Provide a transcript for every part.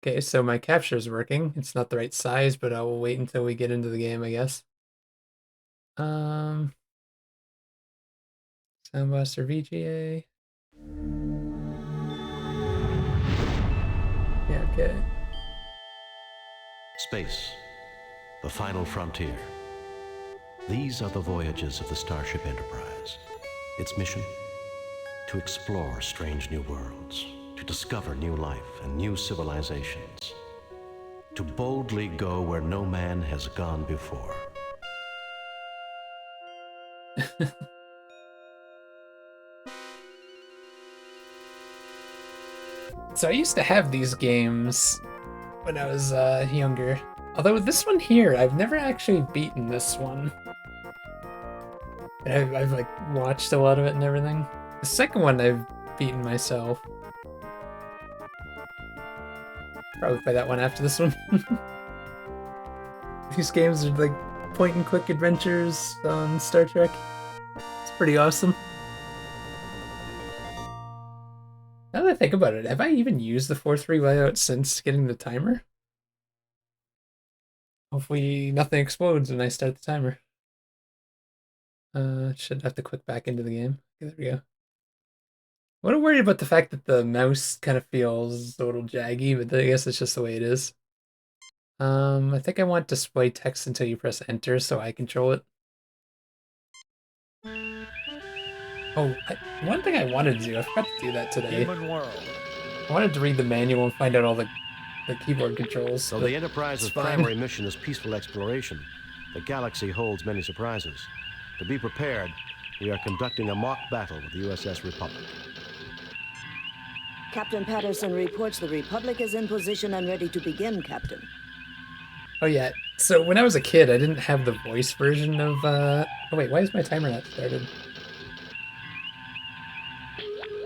Okay, so my capture is working. It's not the right size, but I will wait until we get into the game, I guess. Um, Soundbuster VGA. Yeah, okay. Space, the final frontier. These are the voyages of the Starship Enterprise. Its mission? To explore strange new worlds, to discover new life and new civilizations, to boldly go where no man has gone before. So I used to have these games when I was younger. Although this one here, I've never actually beaten this one. I've like watched a lot of it and everything. The second one I've beaten myself. Probably play that one after this one. These games are like point and click adventures on Star Trek. It's pretty awesome. Now that I think about it, have I even used the 4-3 layout since getting the timer? Hopefully nothing explodes when I start the timer. Should have to click back into the game. Okay, there we go. I'm a little worried about the fact that the mouse kind of feels a little jaggy, but I guess it's just the way it is. I think I want display text until you press enter so I control it. Oh, one thing I wanted to do, I forgot to do that today. Human world. I wanted to read the manual and find out all the keyboard controls. Though the Enterprise's primary mission is peaceful exploration, the galaxy holds many surprises. To be prepared, we are conducting a mock battle with the USS Republic. Captain Patterson reports the Republic is in position and ready to begin, Captain. Oh yeah, so when I was a kid, I didn't have the voice version of, Oh wait, why is my timer not started?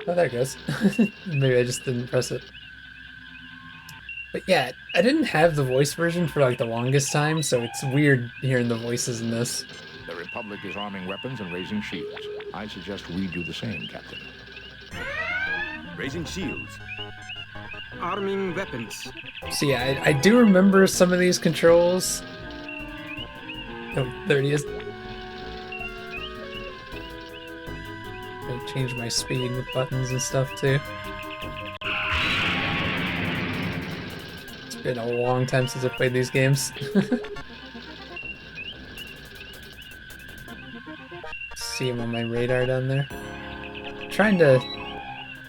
Oh, there it goes. Maybe I just didn't press it. But yeah, I didn't have the voice version for like the longest time, so it's weird hearing the voices in this. The Republic is arming weapons and raising shields. I suggest we do the same, Captain. Raising shields. Arming weapons. So yeah, I do remember some of these controls. Oh, there he is. I change my speed with buttons and stuff too. It's been a long time since I played these games. See him on my radar down there. Trying to...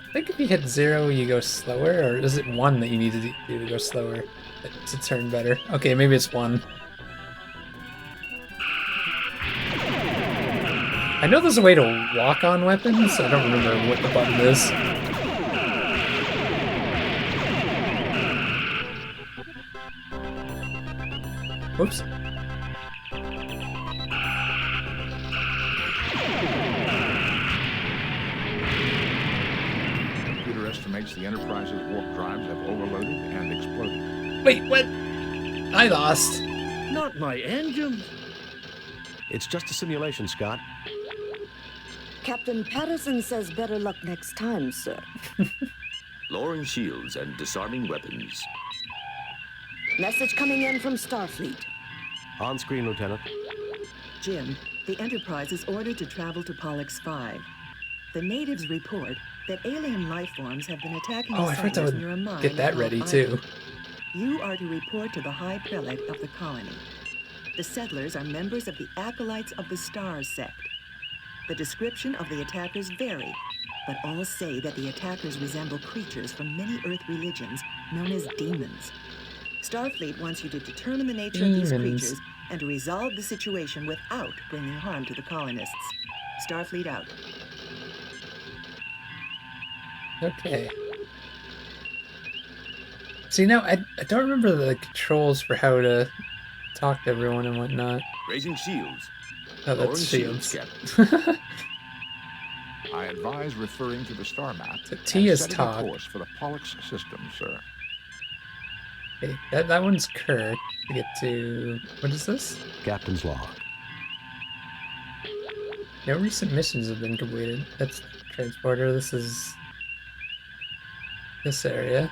I think if you hit 0, you go slower, or is it 1 that you need to do to go slower? To turn better. Okay, maybe it's 1. I know there's a way to walk on weapons. I don't remember what the button is. Whoops. Computer estimates the Enterprise's warp drives have overloaded and exploded. Wait, what? I lost. Not my engine. It's just a simulation, Scott. Captain Patterson says better luck next time, sir. Lowering shields and disarming weapons. Message coming in from Starfleet. On screen, Lieutenant. Jim, the Enterprise is ordered to travel to Pollux 5. The natives report that alien life forms have been attacking Oh, the I forgot settlers to near a mine get that on ready Hog too. Island. You are to report to the High Prelate of the colony. The settlers are members of the Acolytes of the Stars sect. The description of the attackers vary, but all say that the attackers resemble creatures from many Earth religions known as demons. Starfleet wants you to determine the nature of these creatures and to resolve the situation without bringing harm to the colonists. Starfleet out. Okay. See, now I don't remember the controls for how to talk to everyone and whatnot. Raising shields. Oh, Lowering that's shields. Captain. I advise referring to the star map So T and is setting talk. a course for the Pollux system, sir. Okay, that one's Kirk. To get to... What is this? Captain's log. No recent missions have been completed. That's transporter. This is... this area.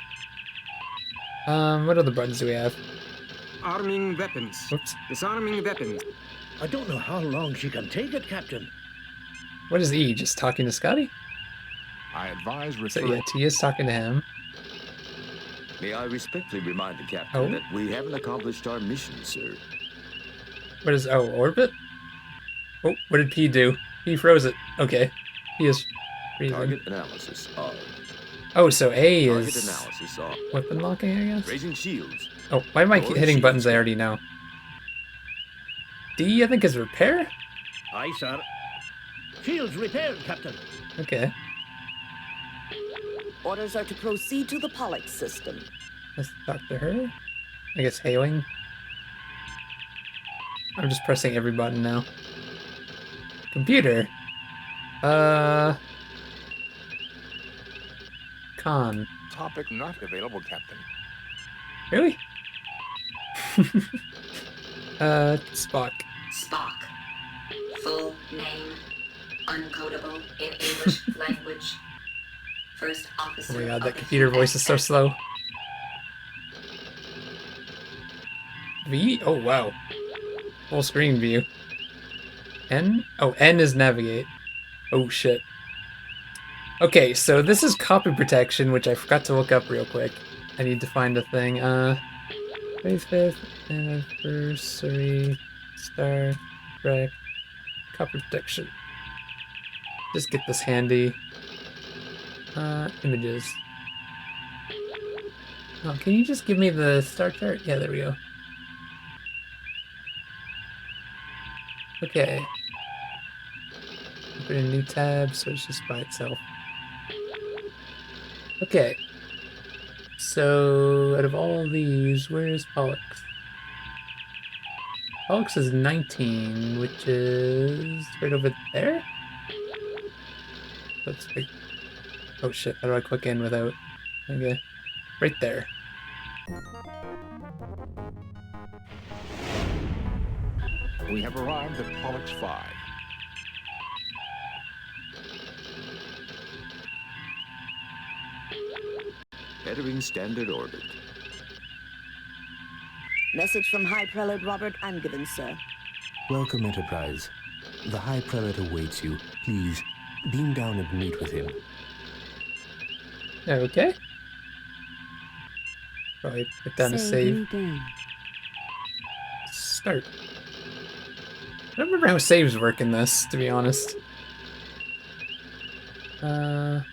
What other buttons do we have? Arming weapons. Oops. Disarming weapons. I don't know how long she can take it, Captain. What is E? Just talking to Scotty? I advise So referring. yeah, T is talking to him. May I respectfully remind the Captain Oh. that we haven't accomplished our mission, sir. What is orbit? Oh, what did P do? P froze it. Okay. P is freezing. Target analysis on. Oh, so A Target is analysis on. weapon locking, I guess? Raising shields. Oh, why am I Lowering hitting shields. buttons I already know? D, I think, is repair? Aye, sir. Shields repaired, Captain. Okay. Orders are to proceed to the Pollux system. Let's talk to her. I guess hailing. I'm just pressing every button now. Computer. Con. Topic not available, Captain. Really? Spock. Spock. Full name. Uncodable in English language. First officer. Oh my god, of that the computer voice is so USS. slow. V? Oh wow. Full screen view. N? Oh, N is navigate. Oh shit. Okay, so this is copy protection, which I forgot to look up real quick. I need to find a thing. 25th anniversary Star Trek copy protection. Just get this handy. Images. Oh, can you just give me the star chart? Yeah, there we go. Okay. Open a new tab, so it's just by itself. Okay. So, out of all these, where's Pollux? Pollux is 19, which is right over there? That's big. Oh shit, how do I click in without... Okay. Right there. We have arrived at Pollux 5. Entering standard orbit. Message from High Prelate Robert Angiven, sir. Welcome, Enterprise. The High Prelate awaits you. Please, beam down and meet with him. Okay. Probably put down a save. Start. I don't remember how saves work in this, to be honest. What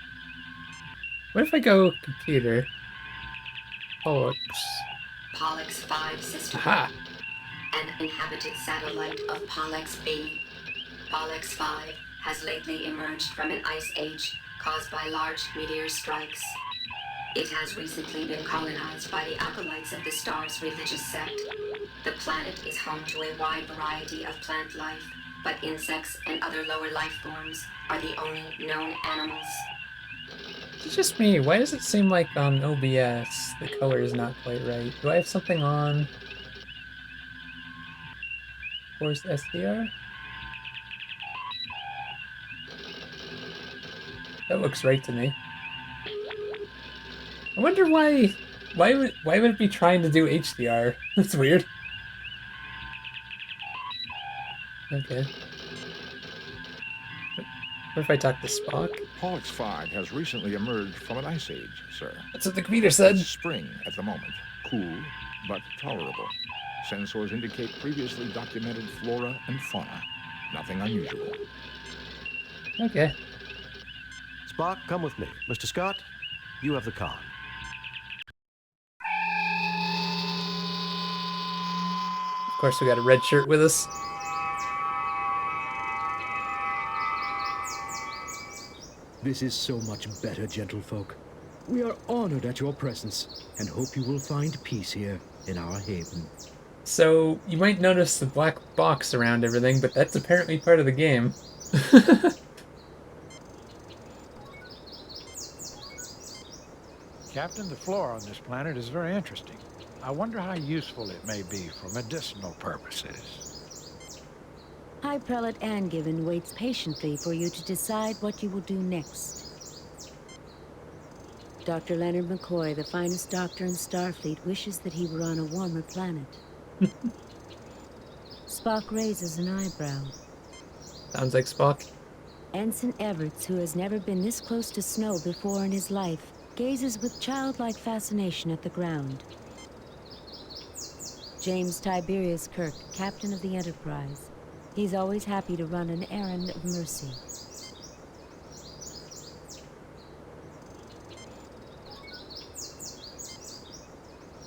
if I go computer? Pollux. Pollux 5 system. Aha! An inhabited satellite of Pollux B. Pollux 5 has lately emerged from an ice age caused by large meteor strikes. It has recently been colonized by the acolytes of the star's religious sect. The planet is home to a wide variety of plant life, but insects and other lower life forms are the only known animals. It's just me. Why does it seem like on OBS the color is not quite right? Do I have something on? Force SDR? That looks right to me. I wonder why would it be trying to do HDR? That's weird. Okay. What if I talk to Spock? Pollux 5 has recently emerged from an ice age, sir. That's what the computer said. It's spring at the moment. Cool, but tolerable. Sensors indicate previously documented flora and fauna. Nothing unusual. Okay. Spock, come with me. Mr. Scott, you have the con. Of course, we got a red shirt with us. This is so much better, gentlefolk. We are honored at your presence and hope you will find peace here in our haven. So, you might notice the black box around everything, but that's apparently part of the game. Captain, the flora on this planet is very interesting. I wonder how useful it may be for medicinal purposes. High Prelate Angiven waits patiently for you to decide what you will do next. Dr. Leonard McCoy, the finest doctor in Starfleet, wishes that he were on a warmer planet. Spock raises an eyebrow. Sounds like Spock. Ensign Everts, who has never been this close to snow before in his life, gazes with childlike fascination at the ground. James Tiberius Kirk, captain of the Enterprise. He's always happy to run an errand of mercy.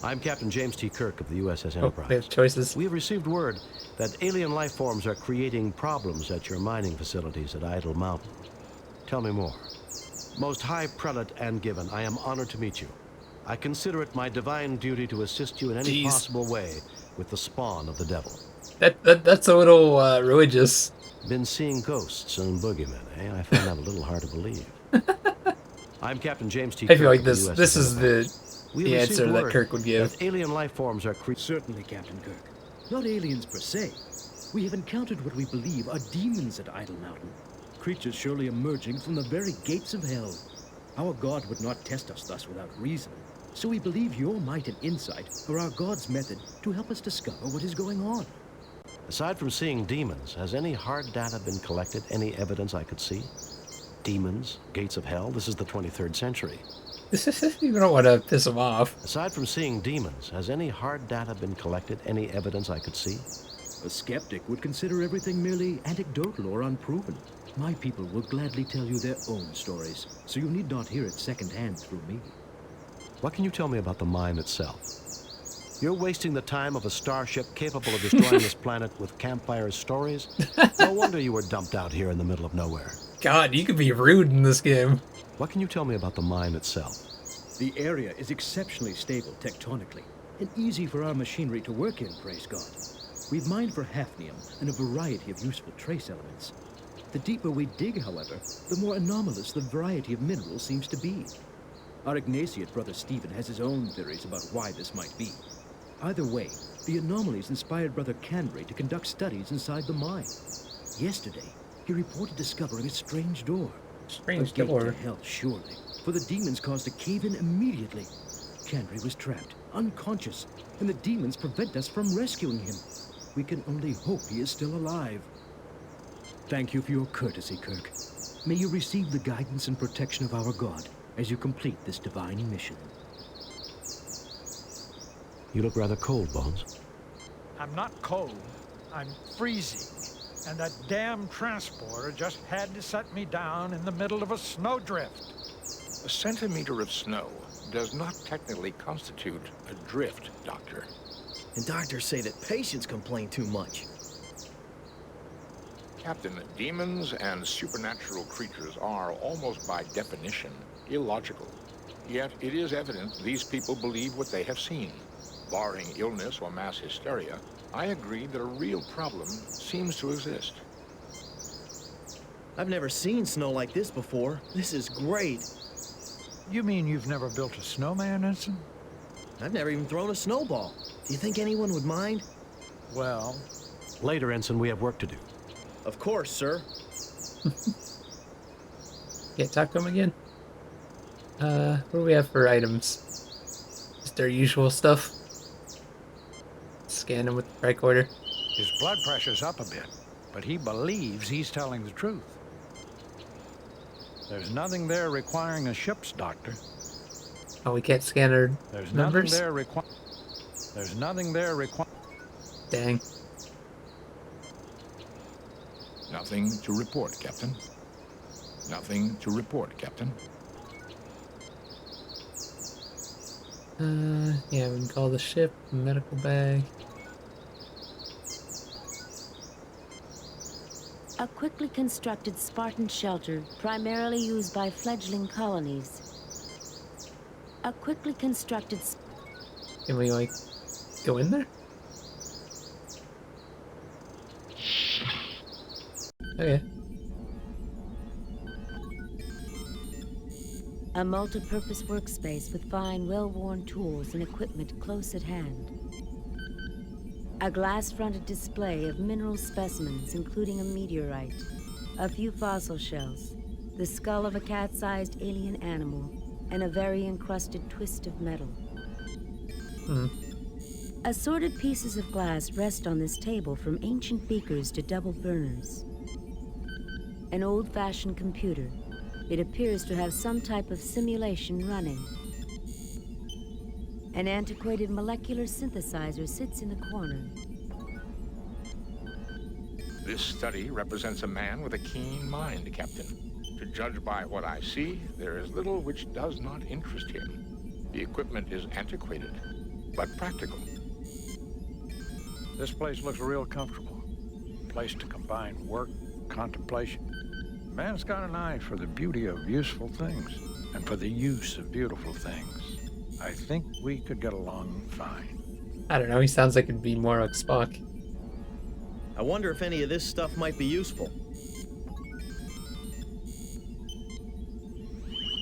I'm Captain James T. Kirk of the USS Enterprise. We have choices. We have received word that alien life forms are creating problems at your mining facilities at Idle Mountain. Tell me more. Most High Prelate Anne-Given, I am honored to meet you. I consider it my divine duty to assist you in any possible way with the spawn of the devil. That's a little religious. Been seeing ghosts and boogeymen, eh? I find that a little hard to believe. I'm Captain James T. I feel Kirk like this is the answer that Kirk would give. Alien life forms are Certainly, Captain Kirk. Not aliens per se. We have encountered what we believe are demons at Idle Mountain. Creatures surely emerging from the very gates of hell. Our God would not test us thus without reason. So we believe your might and insight are our God's method to help us discover what is going on. Aside from seeing demons, has any hard data been collected? Any evidence I could see? Demons, gates of hell? This is the 23rd century. You don't want to piss him off. Aside from seeing demons, has any hard data been collected? Any evidence I could see? A skeptic would consider everything merely anecdotal or unproven. My people will gladly tell you their own stories, so you need not hear it secondhand through me. What can you tell me about the mine itself? You're wasting the time of a starship capable of destroying this planet with campfire stories? No wonder you were dumped out here in the middle of nowhere. God, you could be rude in this game. What can you tell me about the mine itself? The area is exceptionally stable tectonically, and easy for our machinery to work in, praise God. We've mined for hafnium and a variety of useful trace elements. The deeper we dig, however, the more anomalous the variety of minerals seems to be. Our Ignatiate brother Stephen has his own theories about why this might be. Either way, the anomalies inspired Brother Canry to conduct studies inside the mine. Yesterday, he reported discovering a strange door. Strange a gate door? to hell, surely, for the demons caused a cave-in immediately. Canry was trapped, unconscious, and the demons prevent us from rescuing him. We can only hope he is still alive. Thank you for your courtesy, Kirk. May you receive the guidance and protection of our God as you complete this divine mission. You look rather cold, Bones. I'm not cold. I'm freezing. And that damn transporter just had to set me down in the middle of a snowdrift. A centimeter of snow does not technically constitute a drift, Doctor. And doctors say that patients complain too much. Captain, demons and supernatural creatures are, almost by definition, illogical. Yet it is evident these people believe what they have seen. Barring illness or mass hysteria, I agree that a real problem seems to exist. I've never seen snow like this before. This is great. You mean you've never built a snowman, Ensign? I've never even thrown a snowball. Do you think anyone would mind? Well... Later, Ensign, we have work to do. Of course, sir. Yeah, talk to him again. What do we have for items? Just our usual stuff. Scan him with the tricorder. His blood pressure's up a bit, but he believes he's telling the truth. There's nothing there requiring a ship's doctor. Oh, we can't scan our There's numbers? nothing there requiring... Dang. Nothing to report, Captain. Nothing to report, Captain. Yeah, we can call the ship, medical bag. A quickly constructed Spartan shelter, primarily used by fledgling colonies. A quickly constructed... Can we, like, go in there? Okay. A multi-purpose workspace with fine, well-worn tools and equipment close at hand. A glass-fronted display of mineral specimens, including a meteorite, a few fossil shells, the skull of a cat-sized alien animal, and a very encrusted twist of metal. Hmm. Assorted pieces of glass rest on this table, from ancient beakers to double burners. An old-fashioned computer. It appears to have some type of simulation running. An antiquated molecular synthesizer sits in the corner. This study represents a man with a keen mind, Captain. To judge by what I see, there is little which does not interest him. The equipment is antiquated, but practical. This place looks real comfortable. Place to combine work, contemplation. Man's got an eye for the beauty of useful things, and for the use of beautiful things. I think we could get along fine. I don't know, he sounds like it'd be more like Spock. I wonder if any of this stuff might be useful.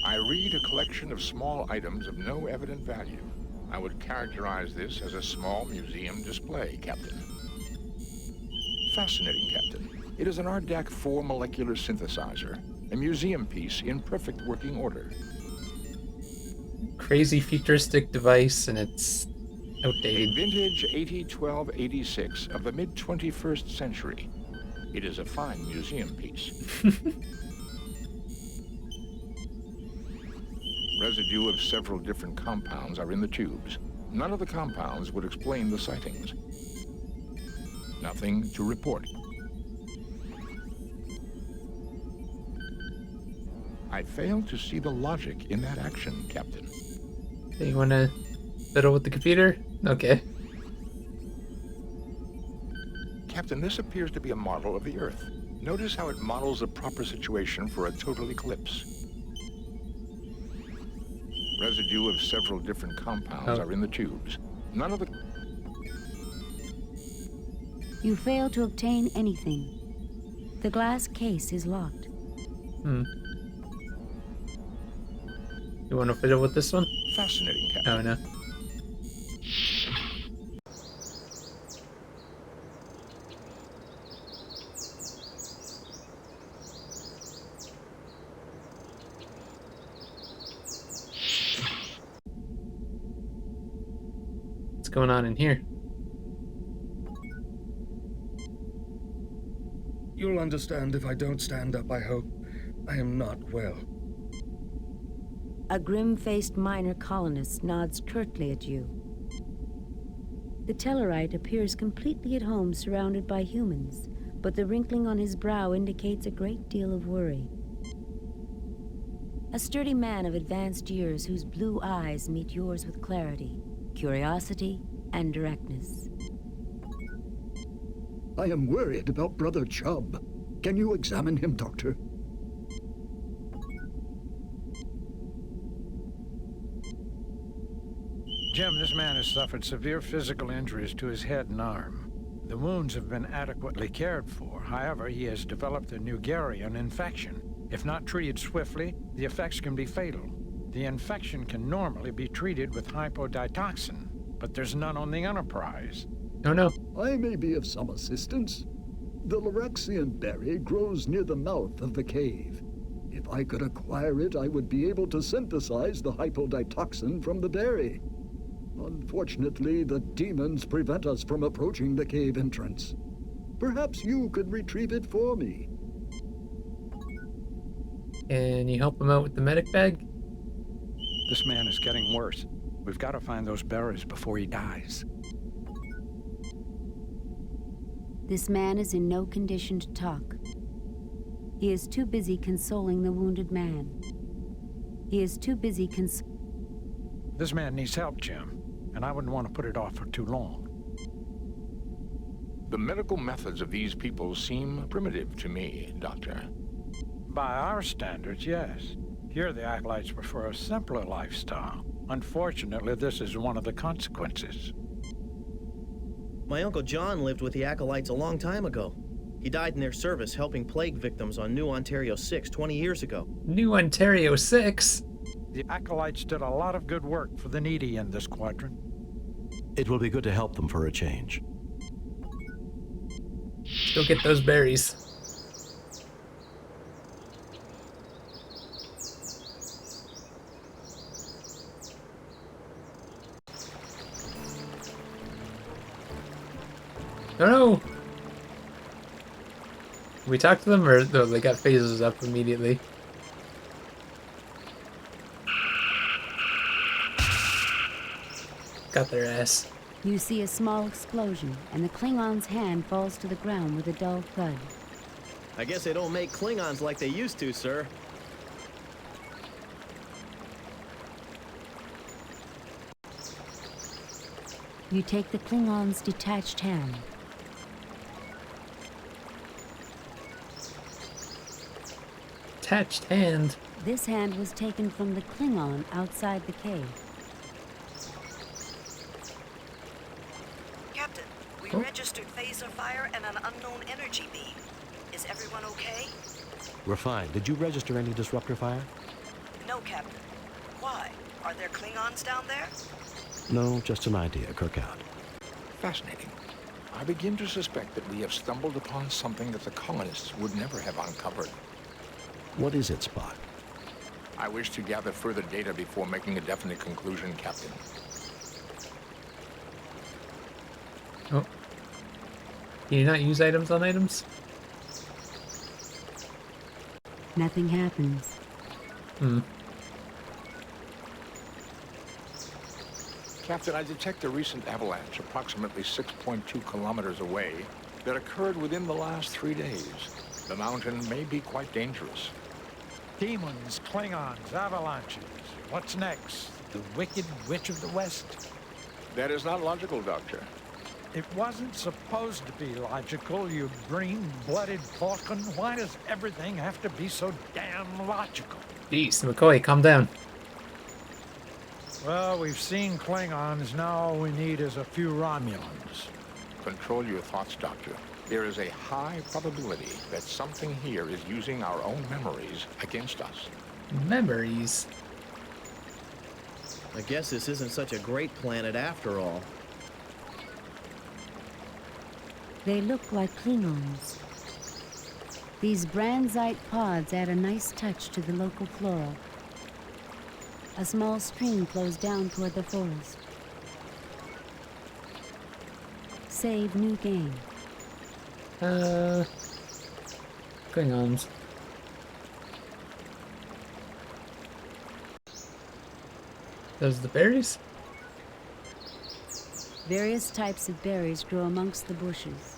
I read a collection of small items of no evident value. I would characterize this as a small museum display, Captain. Fascinating, Captain. It is an RDAC 4 molecular synthesizer, a museum piece in perfect working order. Crazy futuristic device, and it's outdated. A vintage 801286 of the mid-21st century. It is a fine museum piece. Residue of several different compounds are in the tubes. None of the compounds would explain the sightings. Nothing to report. I fail to see the logic in that action, Captain. Hey, you wanna fiddle with the computer? Okay. Captain, this appears to be a model of the Earth. Notice how it models a proper situation for a total eclipse. Residue of several different compounds are in the tubes. None of the... You fail to obtain anything. The glass case is locked. Hmm. You want to fiddle with this one? Fascinating, Captain. Oh, no. What's going on in here? You'll understand if I don't stand up, I hope. I am not well. A grim-faced minor colonist nods curtly at you. The Tellarite appears completely at home surrounded by humans, but the wrinkling on his brow indicates a great deal of worry. A sturdy man of advanced years whose blue eyes meet yours with clarity, curiosity, and directness. I am worried about Brother Chubb. Can you examine him, Doctor? Jim, this man has suffered severe physical injuries to his head and arm. The wounds have been adequately cared for. However, he has developed a Neugarian infection. If not treated swiftly, the effects can be fatal. The infection can normally be treated with hypoditoxin, but there's none on the Enterprise. Oh no. I may be of some assistance. The Lorexian berry grows near the mouth of the cave. If I could acquire it, I would be able to synthesize the hypoditoxin from the berry. Unfortunately, the demons prevent us from approaching the cave entrance. Perhaps you could retrieve it for me. Can you help him out with the medic bag? This man is getting worse. We've got to find those berries before he dies. This man is in no condition to talk. He is too busy consoling the wounded man. He is too busy This man needs help, Jim, and I wouldn't want to put it off for too long. The medical methods of these people seem primitive to me, Doctor. By our standards, yes. Here the Acolytes prefer a simpler lifestyle. Unfortunately, this is one of the consequences. My Uncle John lived with the Acolytes a long time ago. He died in their service helping plague victims on New Ontario 6 20 years ago. New Ontario 6? The Acolytes did a lot of good work for the needy in this quadrant. It will be good to help them for a change. Let's go get those berries. Oh no! We talked to them, or no, they got phasers up immediately. Got their ass. You see a small explosion, and the Klingon's hand falls to the ground with a dull thud. I guess they don't make Klingons like they used to, sir. You take the Klingon's detached hand. Attached hand? This hand was taken from the Klingon outside the cave. Captain, we registered phaser fire and an unknown energy beam. Is everyone okay? We're fine. Did you register any disruptor fire? No, Captain. Why? Are there Klingons down there? No, just an idea, Kirkout. Fascinating. I begin to suspect that we have stumbled upon something that the colonists would never have uncovered. What is it, Spock? I wish to gather further data before making a definite conclusion, Captain. Oh. Can you not use items on items? Nothing happens. Captain, I detect a recent avalanche approximately 6.2 kilometers away that occurred within the last 3 days. The mountain may be quite dangerous. Demons, Klingons, avalanches. What's next? The Wicked Witch of the West? That is not logical, Doctor. It wasn't supposed to be logical, you green-blooded falcon. Why does everything have to be so damn logical? Jeez, McCoy, calm down. Well, we've seen Klingons. Now all we need is a few Romulans. Control your thoughts, Doctor. There is a high probability that something here is using our own memories against us. Memories? I guess this isn't such a great planet after all. They look like Klingons. These Brandzite pods add a nice touch to the local flora. A small stream flows down toward the forest. Save new game. Klingons. Those the berries? Various types of berries grow amongst the bushes.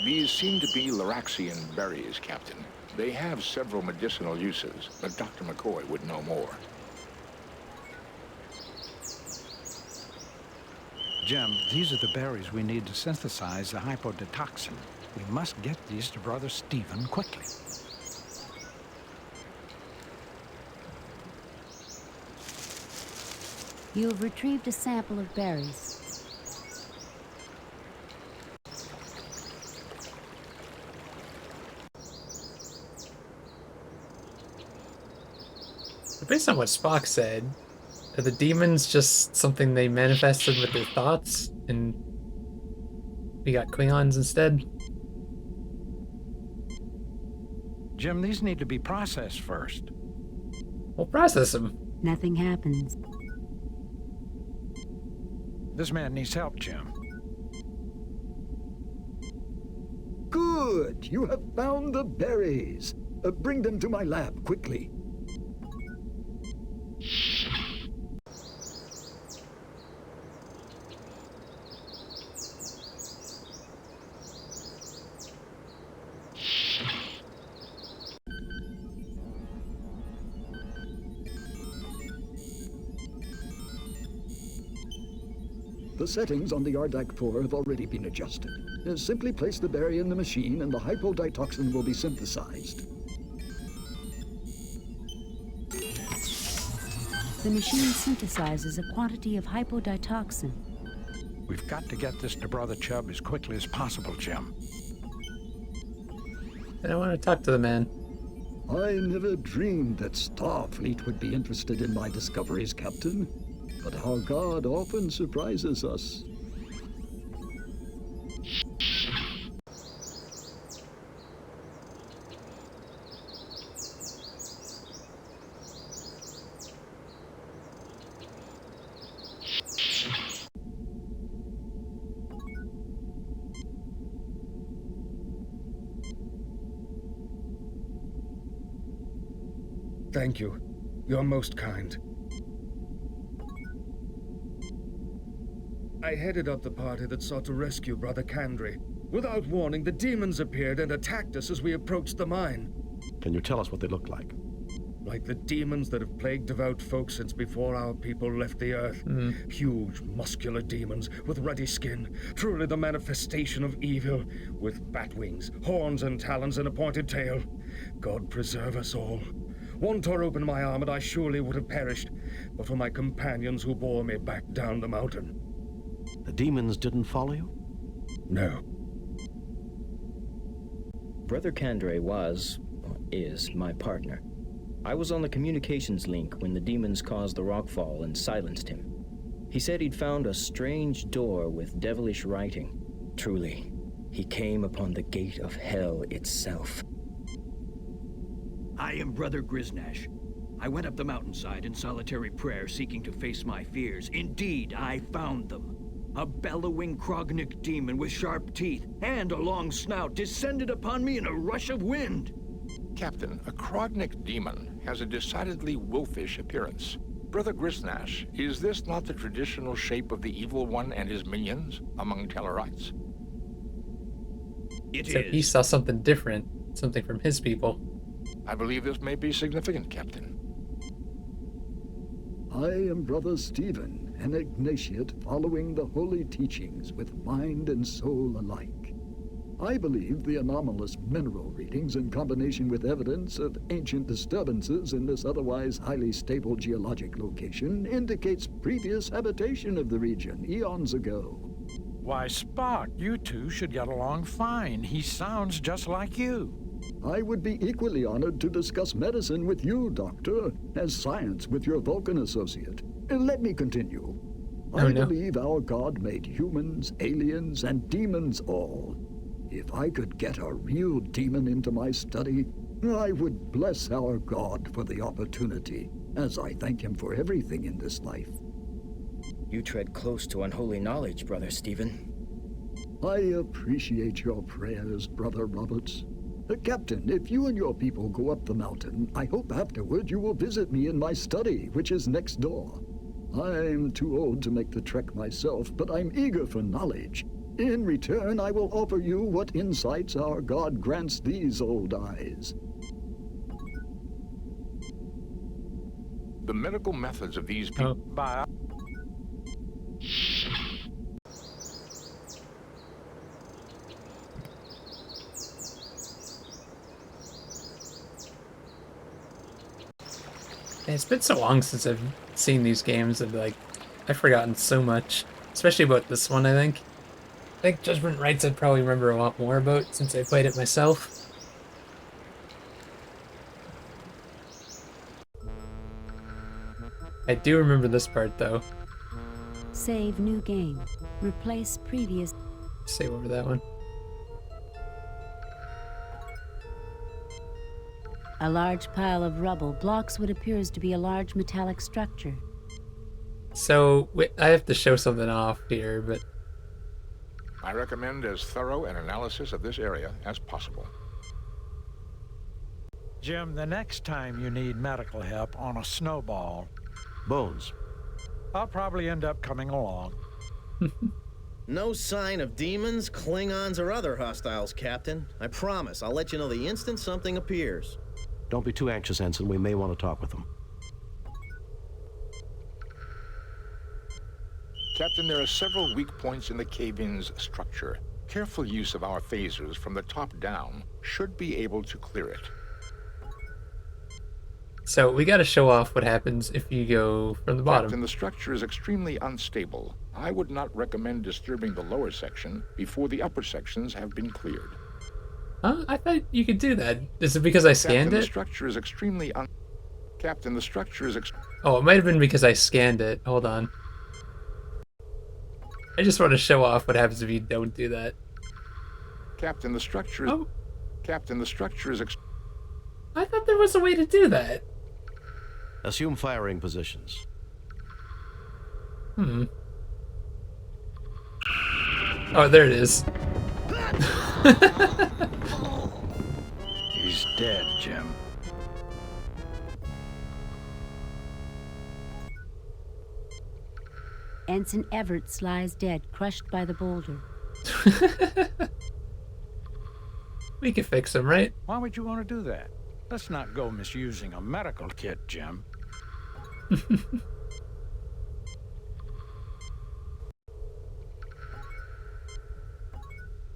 These seem to be Laraxian berries, Captain. They have several medicinal uses, but Dr. McCoy would know more. Jim, these are the berries we need to synthesize the hypodetoxin. We must get these to Brother Stephen quickly. You have retrieved a sample of berries. Based on what Spock said, are the demons just something they manifested with their thoughts, and we got Klingons instead? Jim, these need to be processed first. We'll process them. Nothing happens. This man needs help, Jim. Good! You have found the berries. Bring them to my lab, quickly. The settings on the Ardak 4 have already been adjusted. Simply place the berry in the machine and the hypoditoxin will be synthesized. The machine synthesizes a quantity of hypoditoxin. We've got to get this to Brother Chubb as quickly as possible, Jim. I don't want to talk to the man. I never dreamed that Starfleet would be interested in my discoveries, Captain. But how God often surprises us. Thank you. You're most kind. I headed up the party that sought to rescue Brother Kandri. Without warning, the demons appeared and attacked us as we approached the mine. Can you tell us what they look like? Like the demons that have plagued devout folk since before our people left the earth. Huge, muscular demons with ruddy skin, truly the manifestation of evil, with bat wings, horns and talons and a pointed tail. God preserve us all. One tore open my arm and I surely would have perished, but for my companions who bore me back down the mountain. The demons didn't follow you? No. Brother Kandre was, or is, my partner. I was on the communications link when the demons caused the rockfall and silenced him. He said he'd found a strange door with devilish writing. Truly, he came upon the gate of hell itself. I am Brother Griznash. I went up the mountainside in solitary prayer seeking to face my fears. Indeed, I found them. A bellowing Krognik demon with sharp teeth and a long snout descended upon me in a rush of wind. Captain, a Krognik demon has a decidedly wolfish appearance. Brother Griznash, is this not the traditional shape of the Evil One and his minions among Tellarites? So he saw something different, something from his people. I believe this may be significant, Captain. I am Brother Stephen, an Ignatiate following the holy teachings with mind and soul alike. I believe the anomalous mineral readings in combination with evidence of ancient disturbances in this otherwise highly stable geologic location indicates previous habitation of the region eons ago. Why, Spock, you two should get along fine. He sounds just like you. I would be equally honored to discuss medicine with you, Doctor, as science with your Vulcan associate. Let me continue. I believe our God made humans, aliens, and demons all. If I could get a real demon into my study, I would bless our God for the opportunity, as I thank him for everything in this life. You tread close to unholy knowledge, Brother Stephen. I appreciate your prayers, Brother Roberts. Captain, if you and your people go up the mountain, I hope afterward you will visit me in my study, which is next door. I'm too old to make the trek myself, but I'm eager for knowledge. In return, I will offer you what insights our God grants these old eyes. The medical methods of these people... It's been so long since I've seen these games that I've forgotten so much, especially about this one. I think Judgment Rites I'd probably remember a lot more about since I played it myself. I do remember this part though. Save new game. Replace previous. Save over that one. A large pile of rubble blocks what appears to be a large metallic structure. So, I have to show something off here, but... I recommend as thorough an analysis of this area as possible. Jim, the next time you need medical help on a snowball... Bones. I'll probably end up coming along. No sign of demons, Klingons, or other hostiles, Captain. I promise, I'll let you know the instant something appears. Don't be too anxious, Ensign. We may want to talk with them. Captain, there are several weak points in the cave-in's structure. Careful use of our phasers from the top down should be able to clear it. So we gotta show off what happens if you go from the bottom. Captain, the structure is extremely unstable. I would not recommend disturbing the lower section before the upper sections have been cleared. Huh? I thought you could do that. Is it because I scanned Captain, it? The structure is extremely Captain, the structure is Oh, it might have been because I scanned it. Hold on. I just want to show off what happens if you don't do that. Captain, the structure is... Oh. Captain, the structure is... I thought there was a way to do that. Assume firing positions. Oh, there it is. He's dead, Jim. Ensign Everts lies dead, crushed by the boulder. We can fix him, right? Why would you want to do that? Let's not go misusing a medical kit, Jim.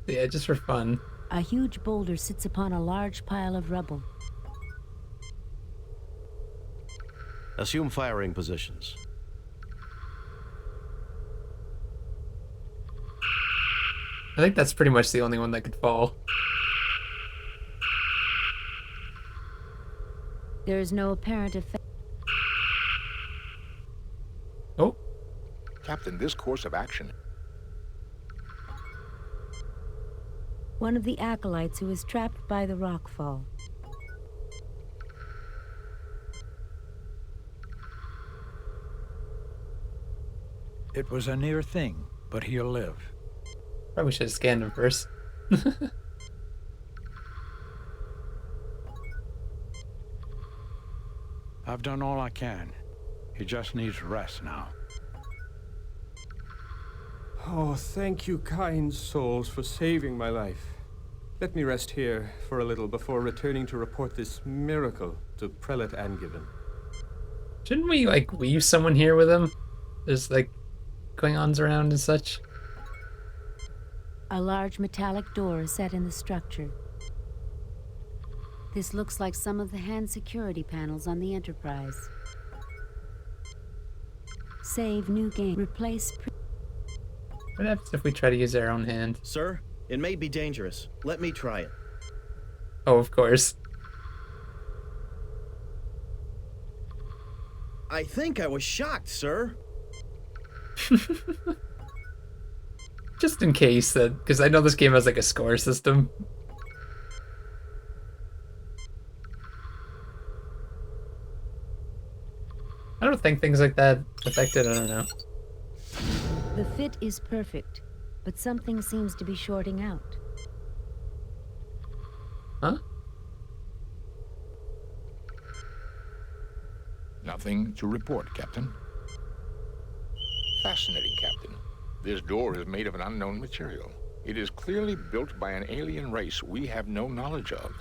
Yeah, just for fun. A huge boulder sits upon a large pile of rubble. Assume firing positions. I think that's pretty much the only one that could fall. There is no apparent effect. Oh. Captain, this course of action. One of the acolytes who is trapped by the rockfall. It was a near thing, but he'll live. Probably should have scanned him first. I've done all I can. He just needs rest now. Oh, thank you, kind souls, for saving my life. Let me rest here for a little before returning to report this miracle to Prelate Angiven. Shouldn't we, like, leave someone here with him? There's, like, Klingons around and such. A large metallic door is set in the structure. This looks like some of the hand security panels on the Enterprise. Save new game. Replace. What happens if we try to use our own hand? Sir, it may be dangerous. Let me try it. Oh, of course. I think I was shocked, sir. Just in case, because I know this game has like a score system. I don't think things like that affect it, I don't know. The fit is perfect, but something seems to be shorting out. Huh? Nothing to report, Captain. Fascinating, Captain. This door is made of an unknown material. It is clearly built by an alien race we have no knowledge of.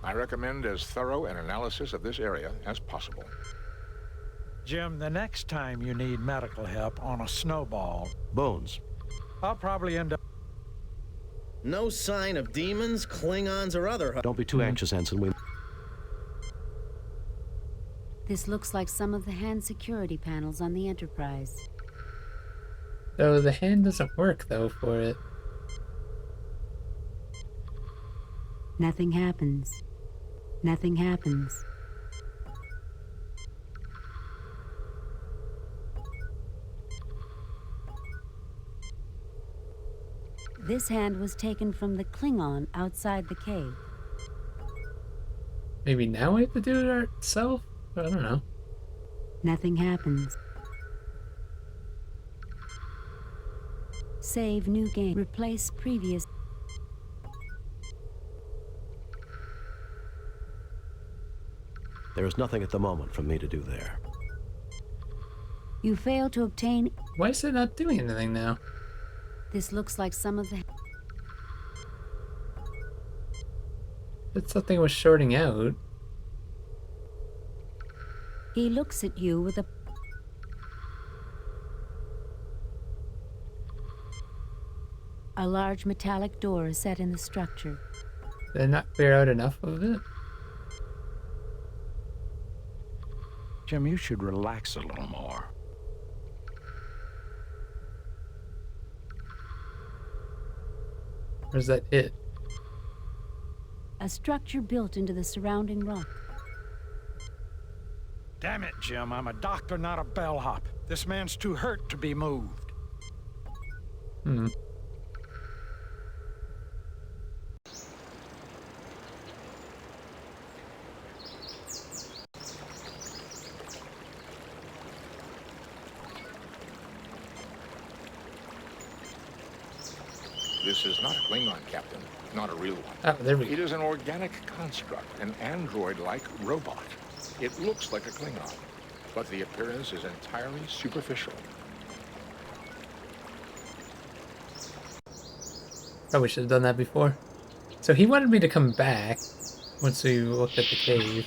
I recommend as thorough an analysis of this area as possible. Jim, the next time you need medical help on a snowball... Bones. I'll probably end up... No sign of demons, Klingons, or other... Don't be too anxious, Ensign. This looks like some of the hand security panels on the Enterprise. So the hand doesn't work, though, for it. Nothing happens. Nothing happens. This hand was taken from the Klingon outside the cave. Maybe now we have to do it ourselves? I don't know. Nothing happens. Save new game. Replace previous. There is nothing at the moment for me to do there. You fail to obtain... Why is it not doing anything now? This looks like some of the... That something was shorting out. He looks at you with a... A large metallic door is set in the structure. Did I not clear out enough of it? Jim, you should relax a little more. Or is that it? A structure built into the surrounding rock. Damn it, Jim, I'm a doctor, not a bellhop. This man's too hurt to be moved. Hmm. This is not a Klingon, Captain. Not a real one. Oh, there we go. It is an organic construct, an android-like robot. It looks like a Klingon. but the appearance is entirely superficial. Probably should have done that before. So he wanted me to come back once we looked at the cave.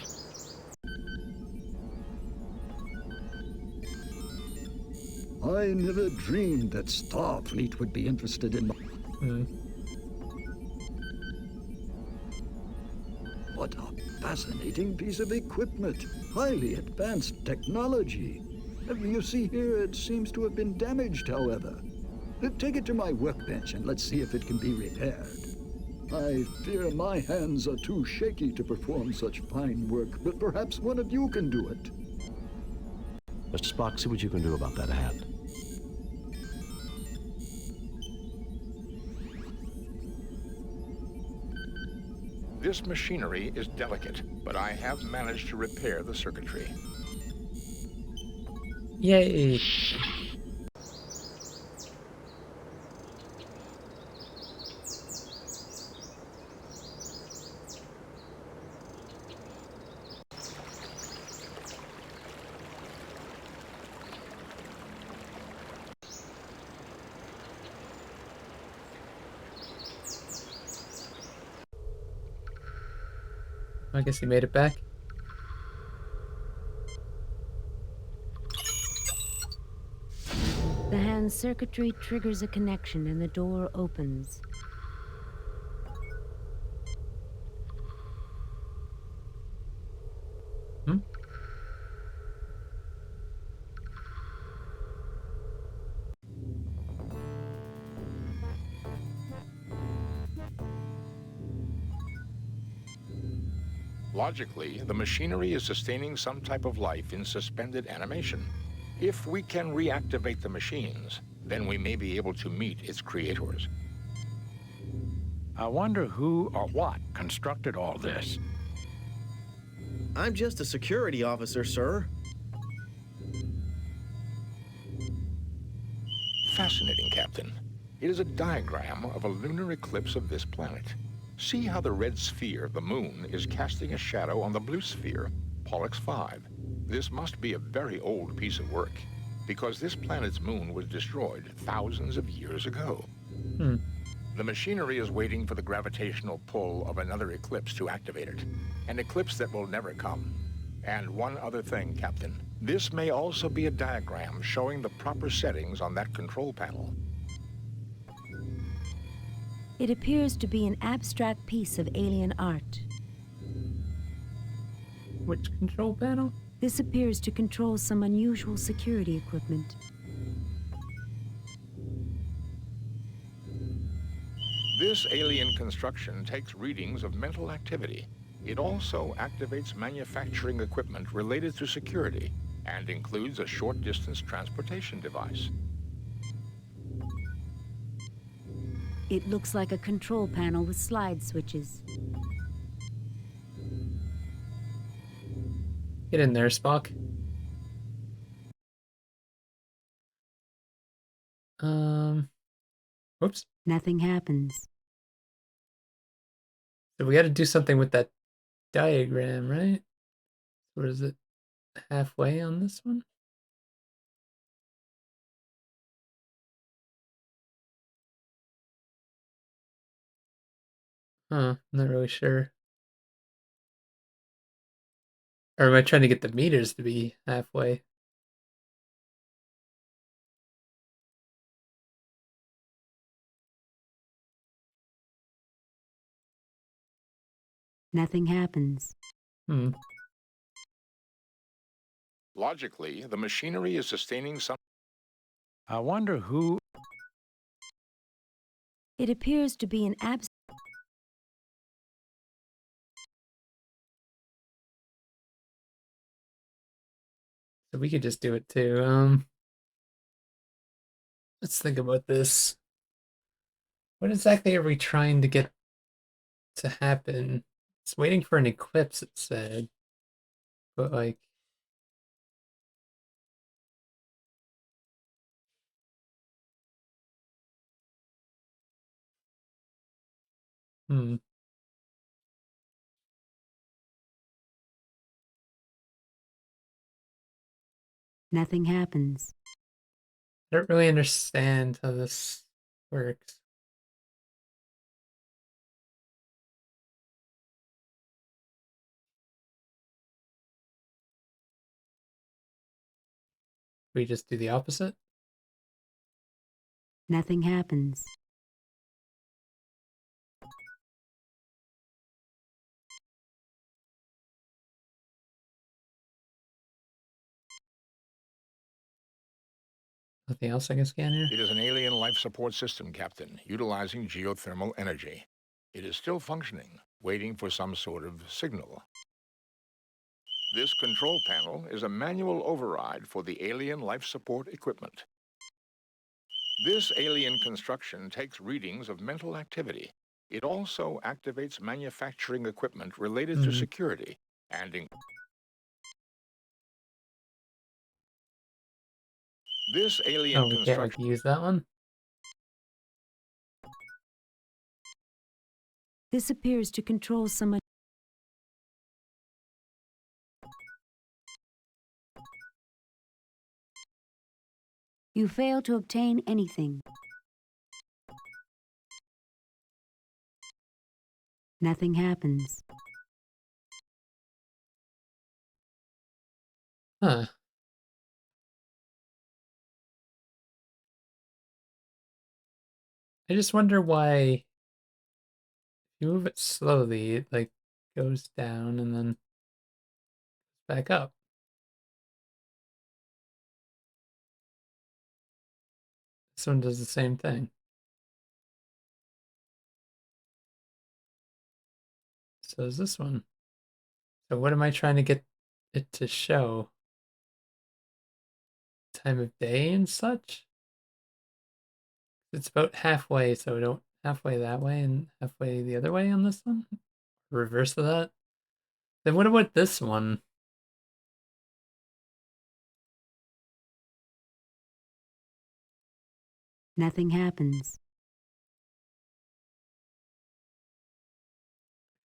I never dreamed that Starfleet would be interested in my... What a fascinating piece of equipment. Highly advanced technology. You see here, it seems to have been damaged, however. Take it to my workbench and let's see if it can be repaired. I fear my hands are too shaky to perform such fine work, but perhaps one of you can do it. Mr. Spock, see what you can do about that hand. This machinery is delicate, but I have managed to repair the circuitry. Yay! I guess he made it back. The hand's circuitry triggers a connection and the door opens. Logically, the machinery is sustaining some type of life in suspended animation. If we can reactivate the machines, then we may be able to meet its creators. I wonder who or what constructed all this. I'm just a security officer, sir. Fascinating, Captain. It is a diagram of a lunar eclipse of this planet. See how the red sphere of the moon is casting a shadow on the blue sphere, Pollux 5. This must be a very old piece of work, because this planet's moon was destroyed thousands of years ago. The machinery is waiting for the gravitational pull of another eclipse to activate it, an eclipse that will never come. And one other thing, Captain. This may also be a diagram showing the proper settings on that control panel. It appears to be an abstract piece of alien art. Which control panel? This appears to control some unusual security equipment. This alien construction takes readings of mental activity. It also activates manufacturing equipment related to security and includes a short-distance transportation device. It looks like a control panel with slide switches. Get in there, Spock. Whoops. Nothing happens. So we got to do something with that diagram, right? What is it? Halfway on this one? Huh, I'm not really sure. Or am I trying to get the meters to be halfway? Nothing happens. Logically, the machinery is sustaining some... I wonder who... It appears to be an So we could just do it too. Let's think about this. What exactly are we trying to get to happen? It's waiting for an eclipse, it said. But like... Nothing happens. I don't really understand how this works. We just do the opposite? Nothing happens. Nothing else I can scan here? It is an alien life support system, Captain, utilizing geothermal energy. It is still functioning, waiting for some sort of signal. This control panel is a manual override for the alien life support equipment. This alien construction takes readings of mental activity. It also activates manufacturing equipment related to security and this alien we can't like use that one? This appears to control some. You fail to obtain anything. Nothing happens. Huh. I just wonder why if you move it slowly, it like goes down and then back up. This one does the same thing. So is this one. So what am I trying to get it to show? Time of day and such? It's about halfway, so don't halfway that way and halfway the other way on this one? Reverse of that? Then what about this one? Nothing happens.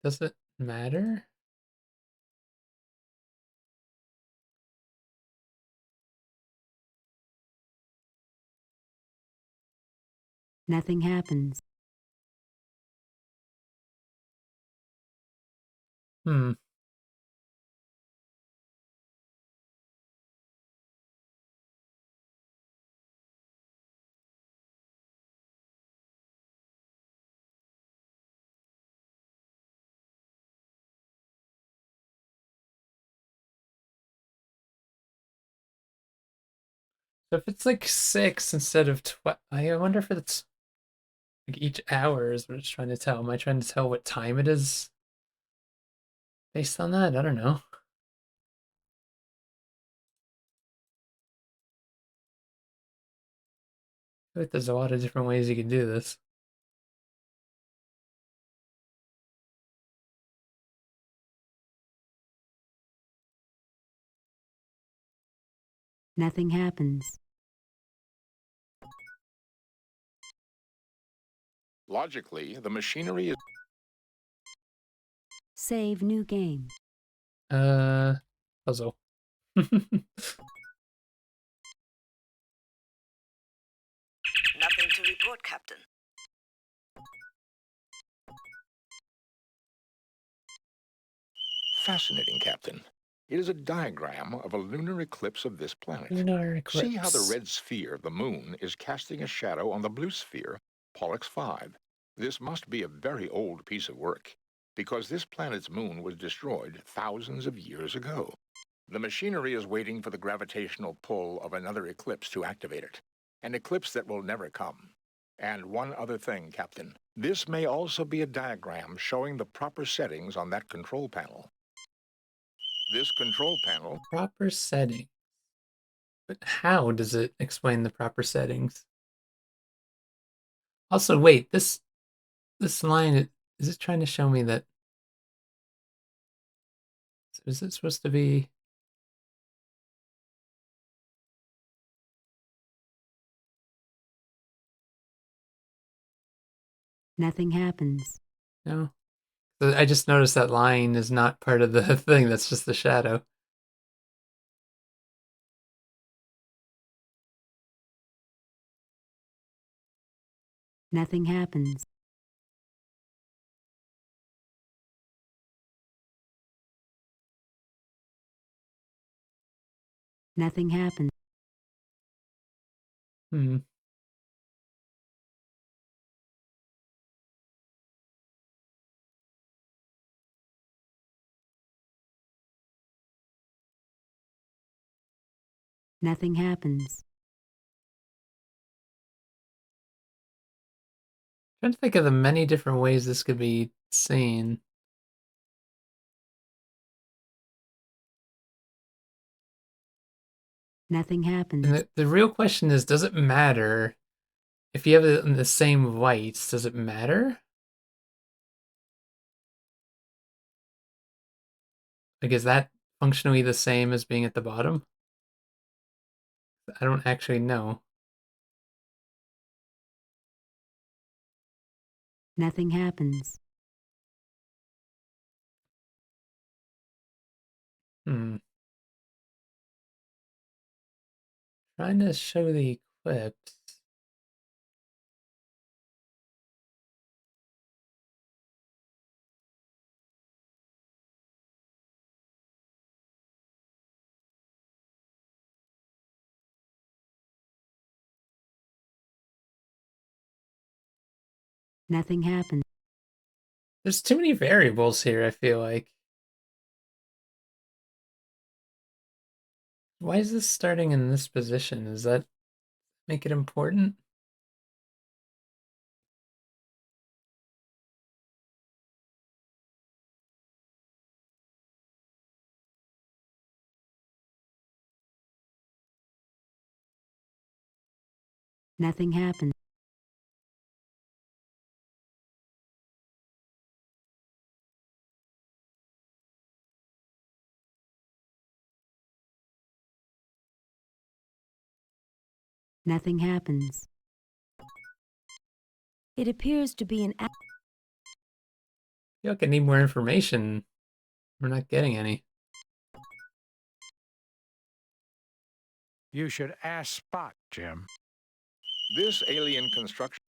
Does it matter? Nothing happens. Hmm. So if it's like 6 instead of 12, I wonder if it's like each hour is what it's trying to tell. Am I trying to tell what time it is based on that? I don't know. I feel like there's a lot of different ways you can do this. Nothing happens. logically, the machinery is... Save new game. Puzzle. Nothing to report, Captain. Fascinating, Captain. It is a diagram of a lunar eclipse of this planet. Lunar eclipse. See how the red sphere of the moon is casting a shadow on the blue sphere, Pollux 5. This must be a very old piece of work, because this planet's moon was destroyed thousands of years ago. The machinery is waiting for the gravitational pull of another eclipse to activate it, an eclipse that will never come. And one other thing, Captain. This may also be a diagram showing the proper settings on that control panel. This control panel... Proper settings. But how does it explain the proper settings? Also, wait, this line, is it trying to show me that... So is it supposed to be... Nothing happens. No. So I just noticed that line is not part of the thing, that's just the shadow. Nothing happens. Nothing happens. Hmm. Nothing happens. Trying to think of the many different ways this could be seen. Nothing happens. And the real question is, does it matter if you have it in the same lights? Does it matter? Like, is that functionally the same as being at the bottom? I don't actually know. Nothing happens. Hmm. Trying to show the eclipse. Nothing happens. There's too many variables here, I feel like. Why is this starting in this position? Does that make it important? Nothing happens. Nothing happens. It appears to be an I feel like I need more information. We're not getting any. You should ask Spot, Jim. This alien construction.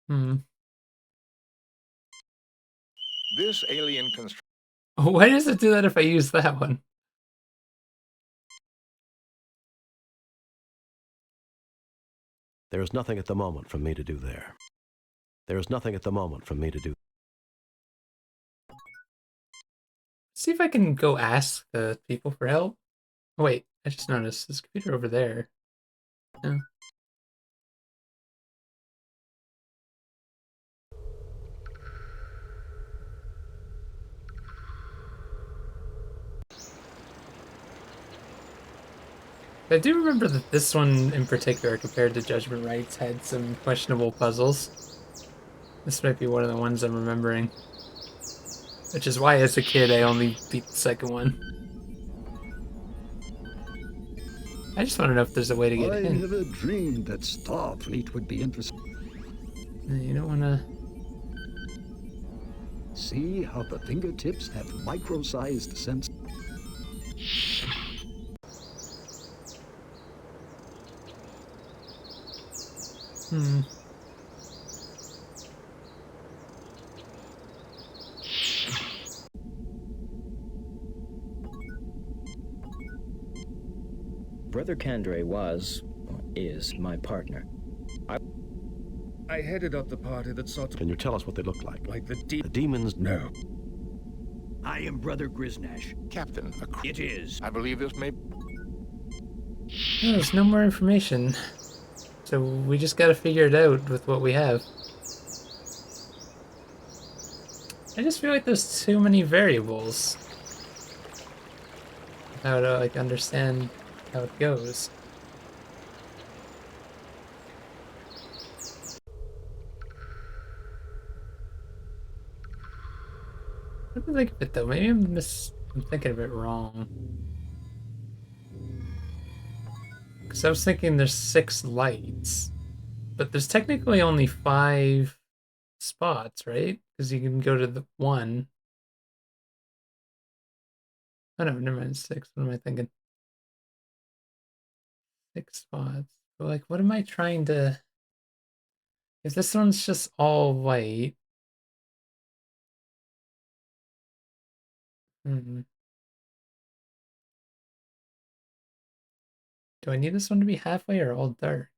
Hmm. This alien construction. Why does it do that if I use that one? There is nothing at the moment for me to do there. There is nothing at the moment for me to do. See if I can go ask the people for help. Oh, wait, I just noticed this computer over there. No. I do remember that this one in particular, compared to Judgment Rights, had some questionable puzzles. This might be one of the ones I'm remembering. Which is why, as a kid, I only beat the second one. I just want to know if there's a way to get I in. never dreamed that Starfleet would be interested. You don't want to... See how the fingertips have micro-sized sensors? Hmm. Brother Kandre was, or is, my partner. I headed up the party that sought to... Can you tell us what they look like? Like the demons? No. I am Brother Griznash. Captain, it is. I believe this may... No, there's no more information. So we just gotta figure it out with what we have. I just feel like there's too many variables. How to, like, understand how it goes. What do I think of it though? Maybe I'm thinking of it wrong. Because I was thinking there's 6 lights, but there's technically only 5 spots, right? Because you can go to the 1. Oh no, never mind, 6. What am I thinking? 6 spots. But like, what am I trying to... Because this one's just all white. Hmm. Do I need this one to be halfway or all dark?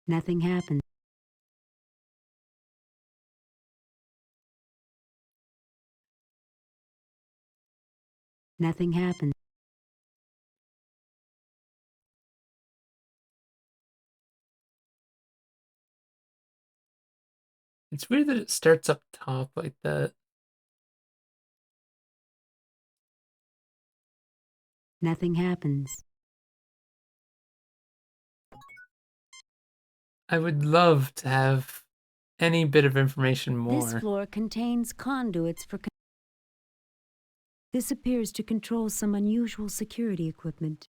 Nothing happened. Nothing happened. It's weird that it starts up top like that. Nothing happens. I would love to have any bit of information This more. floor contains conduits for... This appears to control some unusual security equipment.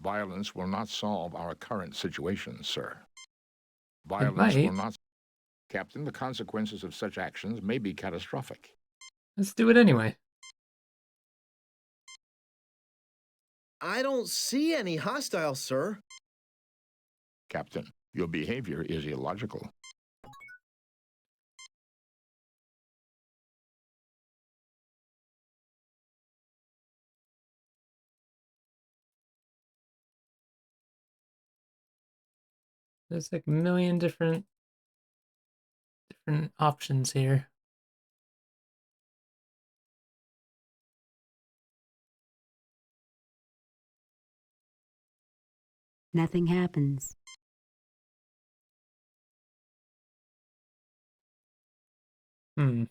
Violence will not solve our current situation, sir. It Violence will might. not... Captain, the consequences of such actions may be catastrophic. Let's do it anyway. I don't see any hostiles, sir. Captain, your behavior is illogical. There's like a million different options here. Nothing happens. Hmm.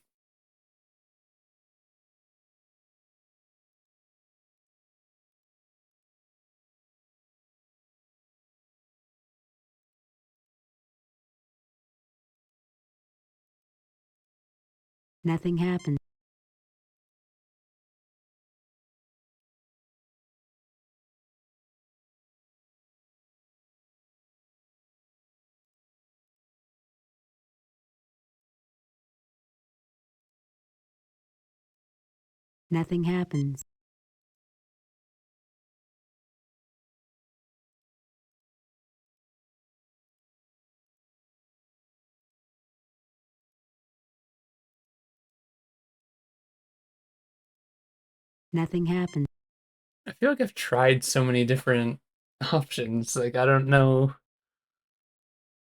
Nothing happens. Nothing happens. Nothing happens. I feel like I've tried so many different options. Like, I don't know.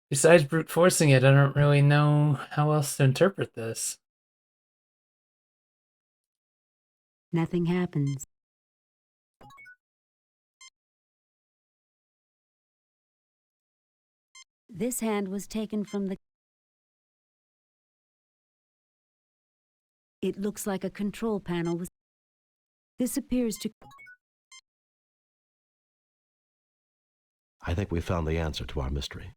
Besides brute forcing it, I don't really know how else to interpret this. Nothing happens. This hand was taken from the... It looks like a control panel was... This appears to... I think we found the answer to our mystery.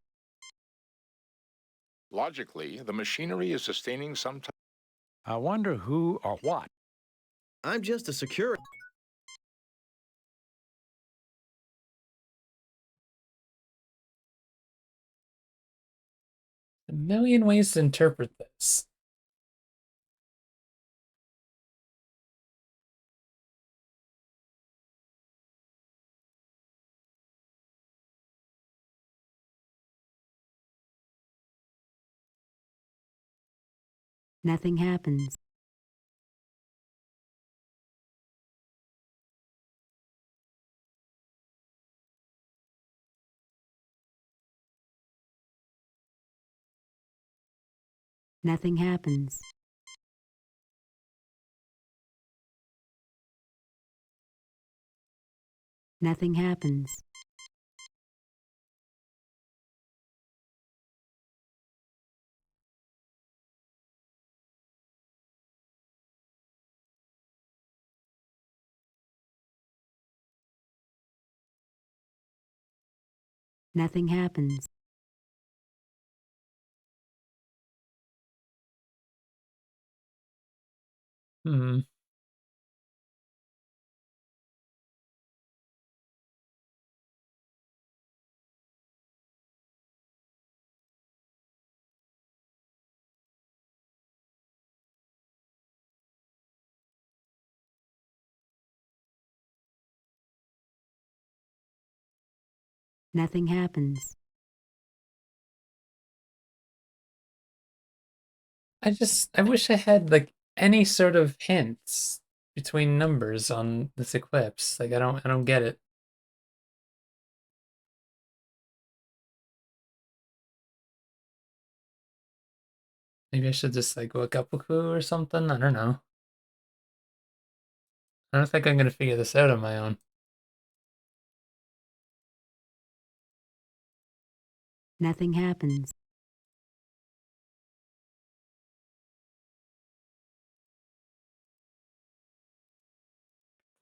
Logically, the machinery is sustaining some type... I wonder who or what. I'm just a security... A million ways to interpret this. Nothing happens. Nothing happens. Nothing happens. Nothing happens. Hmm. Nothing happens. I wish I had like any sort of hints between numbers on this eclipse. Like I don't get it. Maybe I should just like look up a clue or something. I don't know. I don't think I'm gonna figure this out on my own. Nothing happens.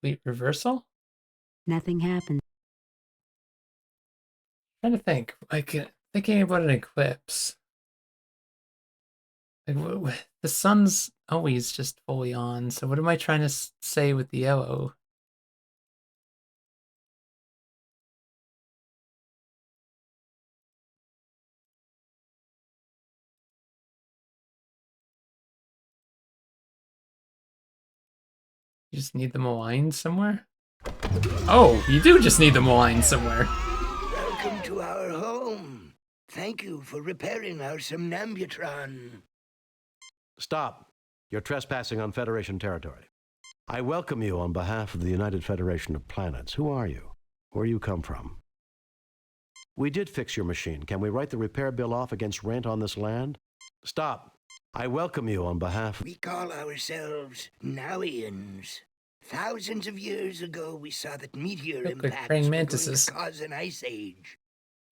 Complete reversal? Nothing happens. Trying to think. Like thinking about an eclipse. Like the sun's always just fully on. So what am I trying to say with the yellow? You just need them aligned somewhere? Oh, you do just need them aligned somewhere. Welcome to our home. Thank you for repairing our Somnambutron. Stop. You're trespassing on Federation territory. I welcome you on behalf of the United Federation of Planets. Who are you? Where you come from? We did fix your machine. Can we write the repair bill off against rent on this land? Stop. I welcome you on behalf... We call ourselves Nowians. Thousands of years ago, we saw that meteor impacts were going to cause an ice age.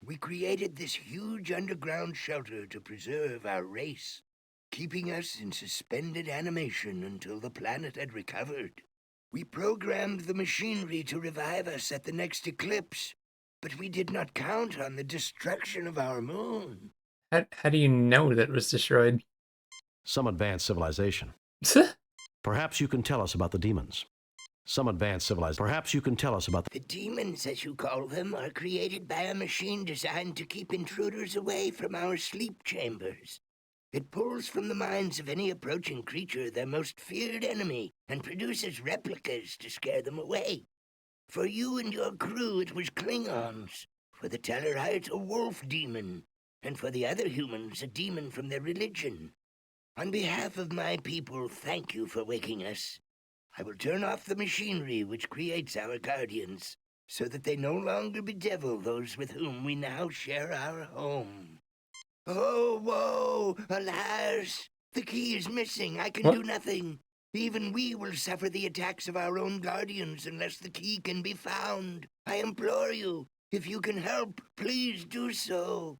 We created this huge underground shelter to preserve our race, keeping us in suspended animation until the planet had recovered. We programmed the machinery to revive us at the next eclipse, but we did not count on the destruction of our moon. How do you know that it was destroyed? Some advanced civilization. Perhaps you can tell us about the demons. Some advanced civilization. Perhaps you can tell us about the demons, as you call them, are created by a machine designed to keep intruders away from our sleep chambers. It pulls from the minds of any approaching creature their most feared enemy and produces replicas to scare them away. For you and your crew, it was Klingons. For the Tellarite, a wolf demon. And for the other humans, a demon from their religion. On behalf of my people, thank you for waking us. I will turn off the machinery which creates our guardians, so that they no longer bedevil those with whom we now share our home. Oh, woe! Alas! The key is missing. I can do nothing. Even we will suffer the attacks of our own guardians unless the key can be found. I implore you, if you can help, please do so.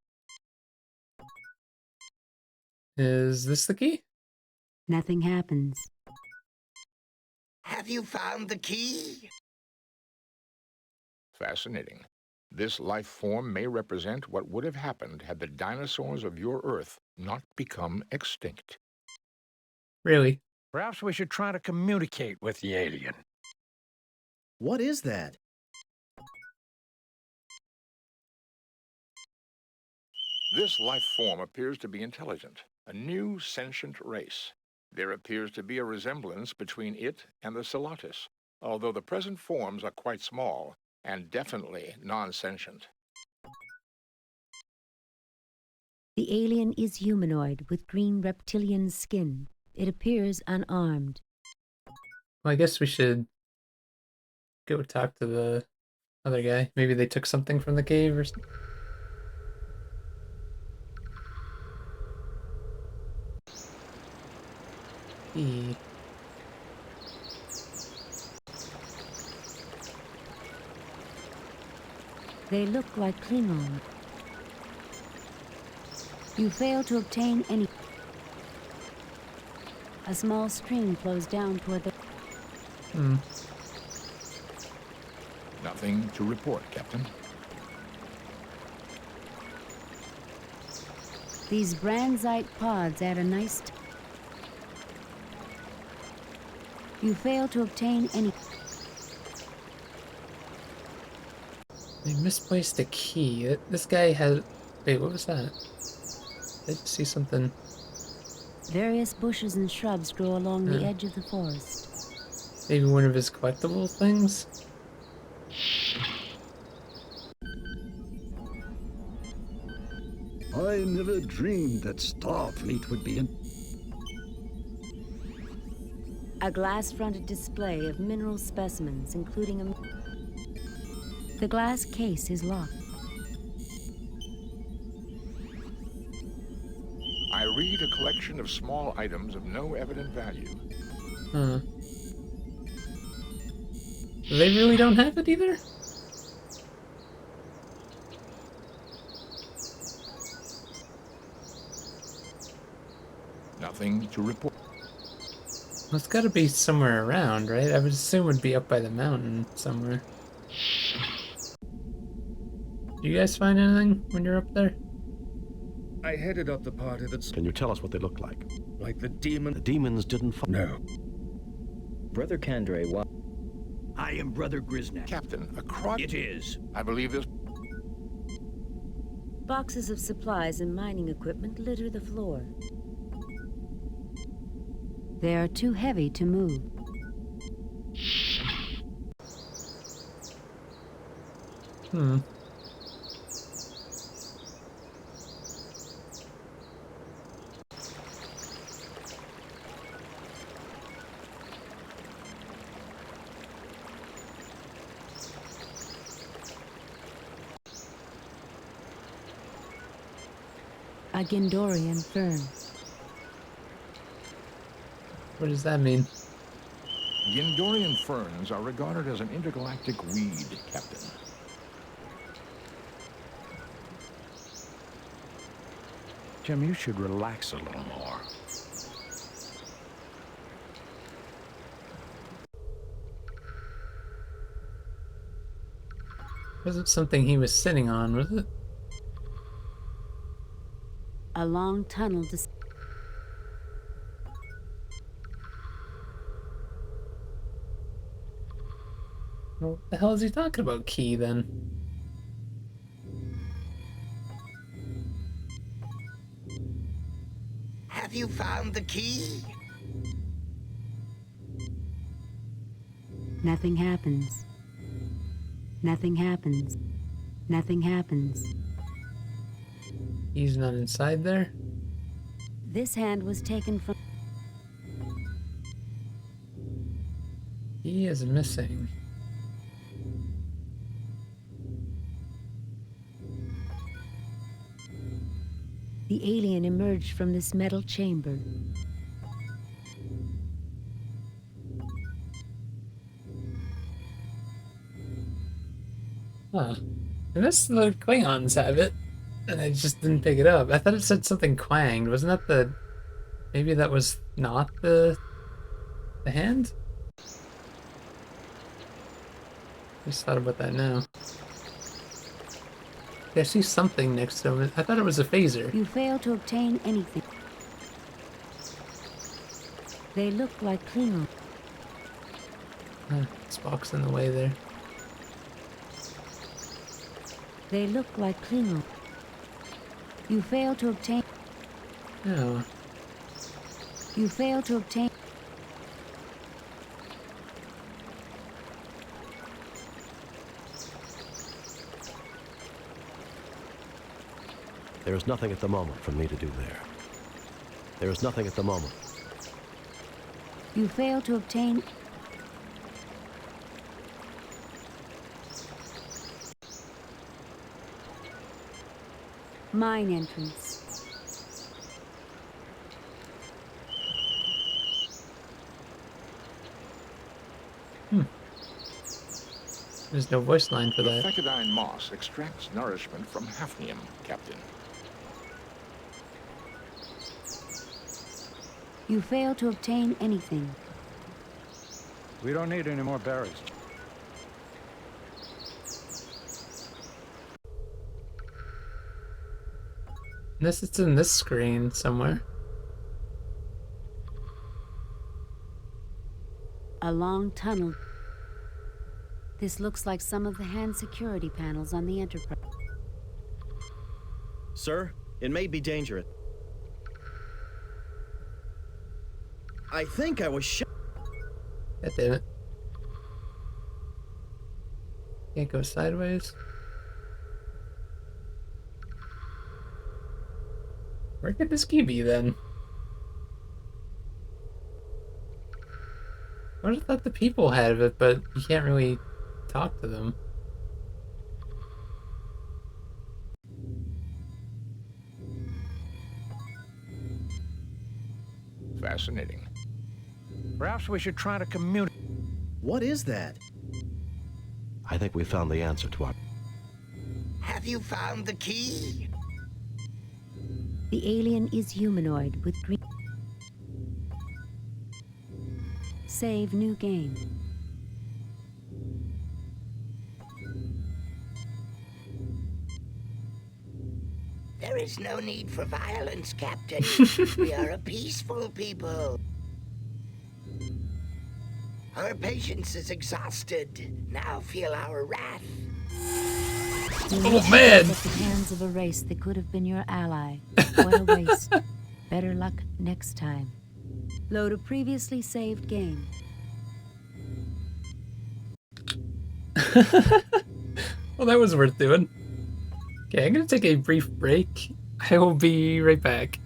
Is this the key? Nothing happens. Have you found the key? Fascinating. This life form may represent what would have happened had the dinosaurs of your Earth not become extinct. Really? Perhaps we should try to communicate with the alien. What is that? This life form appears to be intelligent, a new sentient race. There appears to be a resemblance between it and the Celotis, although the present forms are quite small and definitely non-sentient. The alien is humanoid with green reptilian skin. It appears unarmed. Well, I guess we should go talk to the other guy. Maybe they took something from the cave or something. They look like Klingon. You fail to obtain any... A small stream flows down toward the... Nothing to report, Captain. These Branzite pods add a nice... You fail to obtain any... They misplaced a key. This guy has... Wait, what was that? Did I just see something? Various bushes and shrubs grow along the edge of the forest. Maybe one of his collectible things? I never dreamed that Starfleet would be in... A glass-fronted display of mineral specimens, including a... The glass case is locked. I read a collection of small items of no evident value. Huh. They really don't have it either? Nothing to report. Well, it's gotta be somewhere around, right? I would assume it would be up by the mountain somewhere. Do you guys find anything when you're up there? I headed up the party that's... Can you tell us what they look like? Like the demon... The demons didn't fall. No. Brother Kandre, what? I am Brother Grisnak. Captain, a crop... It is. I believe this... Boxes of supplies and mining equipment litter the floor. They are too heavy to move. Hmm. A Gindorian fern. What does that mean? Gindorian ferns are regarded as an intergalactic weed, Captain. Jim, you should relax a little more. Wasn't something he was sitting on, was it? A long tunnel to... Well, what the hell is he talking about, Key, then? Have you found the key? Nothing happens. Nothing happens. Nothing happens. He's not inside there? This hand was taken from... He is missing. The alien emerged from this metal chamber. Huh. Unless the Klingons have it, and I just didn't pick it up. I thought it said something quanged. Wasn't that the... Maybe that was not the hand? Just thought about that now. I see something next to him. I thought it was a phaser. You fail to obtain anything. They look like Klingon. Spock's in the way there. They look like Klingon. You fail to obtain... No. You fail to obtain... There is nothing at the moment for me to do there. There is nothing at the moment. You fail to obtain... Mine entrance. There's no voice line for that. Fecadine moss extracts nourishment from hafnium, Captain. You fail to obtain anything. We don't need any more berries. Unless it's in this screen somewhere. A long tunnel. This looks like some of the hand security panels on the Enterprise. Sir, it may be dangerous. I think I was shot. God damn it. Can't go sideways. Where could this key be then? I would have thought the people had it, but you can't really talk to them. Fascinating. Perhaps we should try to communicate. What is that? I think we found the answer to our... Have you found the key? The alien is humanoid with green. Save new game. There is no need for violence, Captain. We are a peaceful people. Our patience is exhausted. Now feel our wrath. Oh man! At the hands of a race that could have been your ally. What a waste. Better luck next time. Load a previously saved game. Well, that was worth doing. Okay, I'm gonna take a brief break. I will be right back.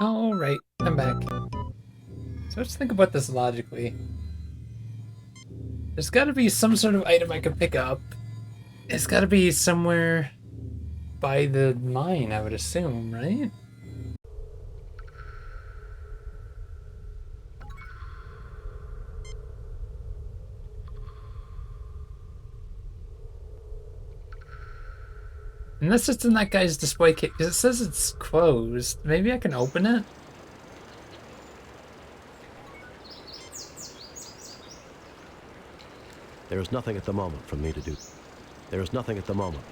Alright, I'm back. So let's think about this logically. There's gotta be some sort of item I can pick up. It's gotta be somewhere by the mine, I would assume, right? Unless it's in that guy's display case, because it says it's closed. Maybe I can open it? There is nothing at the moment for me to do. There is nothing at the moment.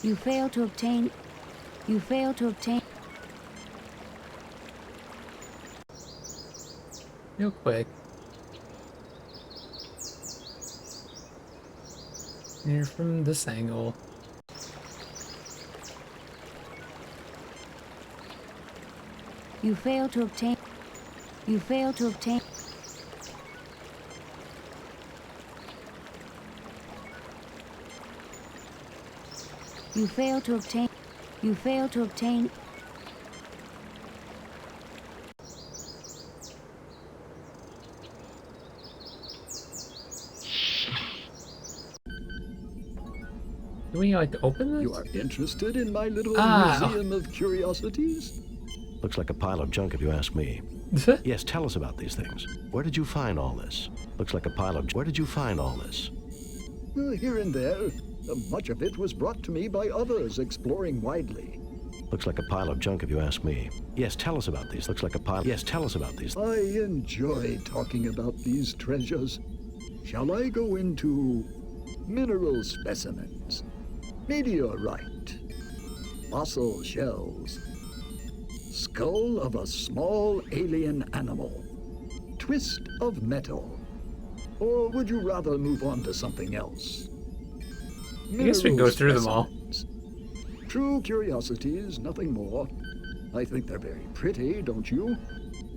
You fail to obtain. You fail to obtain. Real quick. Here from this angle. You fail to obtain. You fail to obtain. You fail to obtain. You fail to obtain. Do we like to open this? You are interested in my little museum of curiosities? Looks like a pile of junk if you ask me. Yes, tell us about these things. Where did you find all this? Looks like a pile of... Where did you find all this? Here and there. Much of it was brought to me by others exploring widely. Looks like a pile of junk if you ask me. Yes, tell us about these. Looks like a pile... Yes, tell us about these. I enjoy talking about these treasures. Shall I go into mineral specimens, meteorite, fossil shells, skull of a small alien animal, twist of metal, or would you rather move on to something else? I guess we can go through them all. True curiosities, nothing more. I think they're very pretty, don't you?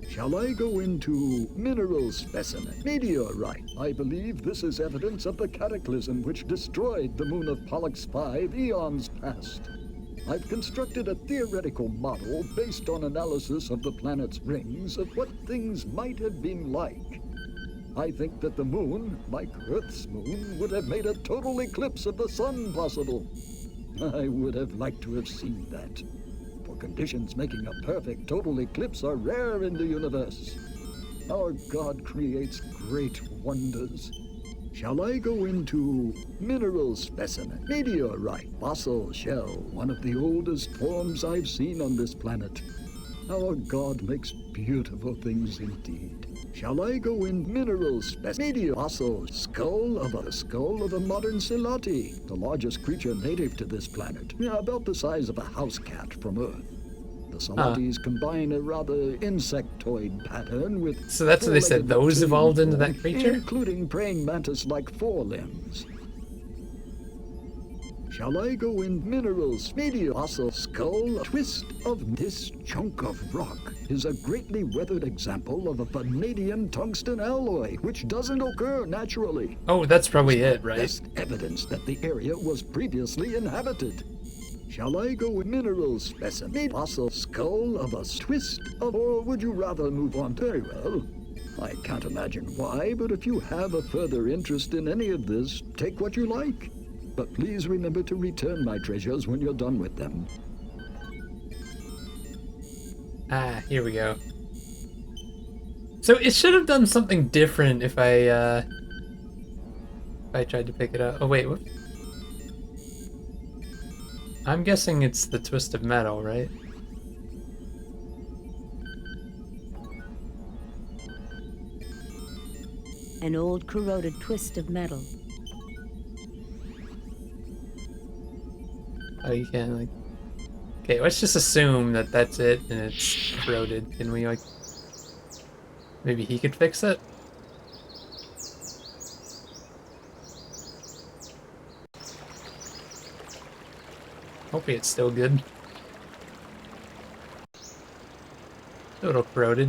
Shall I go into mineral specimen? Meteorite. I believe this is evidence of the cataclysm which destroyed the moon of Pollux 5 eons past. I've constructed a theoretical model based on analysis of the planet's rings of what things might have been like. I think that the moon, like Earth's moon, would have made a total eclipse of the sun possible. I would have liked to have seen that. For conditions making a perfect total eclipse are rare in the universe. Our God creates great wonders. Shall I go into mineral specimen, meteorite, fossil shell, one of the oldest forms I've seen on this planet? Our God makes beautiful things indeed. Shall I go in mineral specimen, meteor, fossil skull of a modern Silati, the largest creature native to this planet, about the size of a house cat from Earth. The Silatis combine a rather insectoid pattern with... So that's what they said, those evolved into that creature? Including praying mantis-like forelimbs. Shall I go in minerals, meteor, fossil skull, twist of this chunk of rock is a greatly weathered example of a vanadium tungsten alloy, which doesn't occur naturally. Oh, that's probably it, right? Best evidence that the area was previously inhabited. Shall I go with mineral specimen, fossil skull of a twist of, or would you rather move on? Very well. I can't imagine why, but if you have a further interest in any of this, take what you like. But please remember to return my treasures when you're done with them. Ah, here we go. So it should have done something different if I tried to pick it up. Oh wait, what? I'm guessing it's the twist of metal, right? An old corroded twist of metal. Oh, you can't, like... Okay, let's just assume that that's it and it's corroded. Can we, like... Maybe he could fix it? Hopefully it's still good. A little corroded.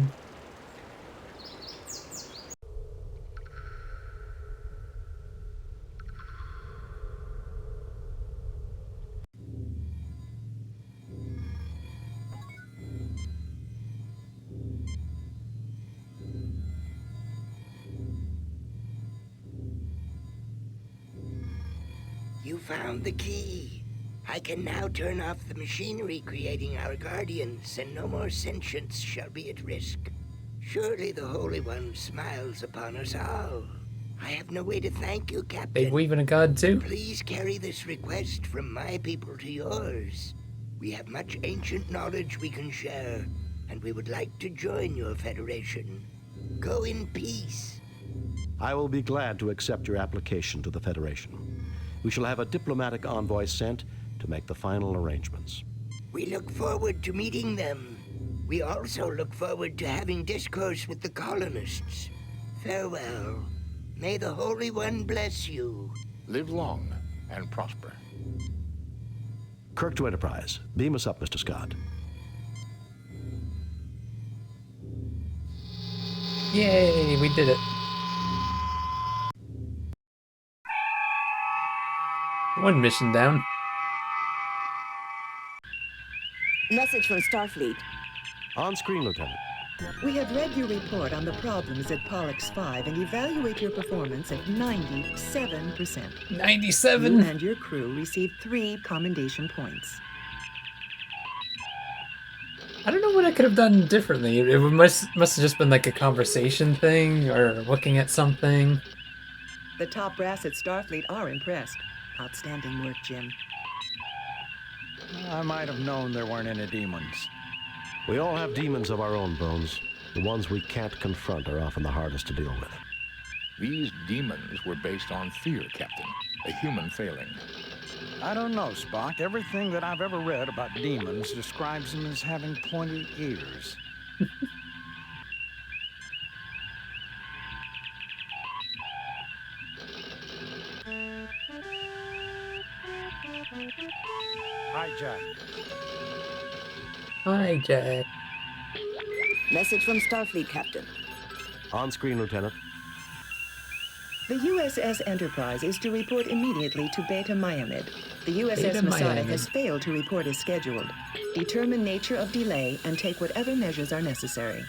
You found the key. I can now turn off the machinery creating our guardians, and no more sentience shall be at risk. Surely the Holy One smiles upon us all. I have no way to thank you, Captain. They believe in a god too? Please carry this request from my people to yours. We have much ancient knowledge we can share, and we would like to join your federation. Go in peace. I will be glad to accept your application to the Federation. We shall have a diplomatic envoy sent to make the final arrangements. We look forward to meeting them. We also look forward to having discourse with the colonists. Farewell. May the Holy One bless you. Live long and prosper. Kirk to Enterprise. Beam us up, Mr. Scott. Yay, we did it. One mission down. Message from Starfleet. On screen, Lieutenant. We have read your report on the problems at Pollux 5 and evaluate your performance at 97%. 97? You and your crew received 3 commendation points. I don't know what I could have done differently. It must have just been like a conversation thing or looking at something. The top brass at Starfleet are impressed. Outstanding work, Jim. I might have known there weren't any demons. We all have demons of our own, Bones. The ones we can't confront are often the hardest to deal with. These demons were based on fear, Captain. A human failing. I don't know, Spock. Everything that I've ever read about demons describes them as having pointy ears. Hi, Jack. Hi, Jack. Message from Starfleet, Captain. On screen, Lieutenant. The USS Enterprise is to report immediately to Beta Myamed. The USS Beta Masada Myamed. has failed to report as scheduled. Determine nature of delay and take whatever measures are necessary.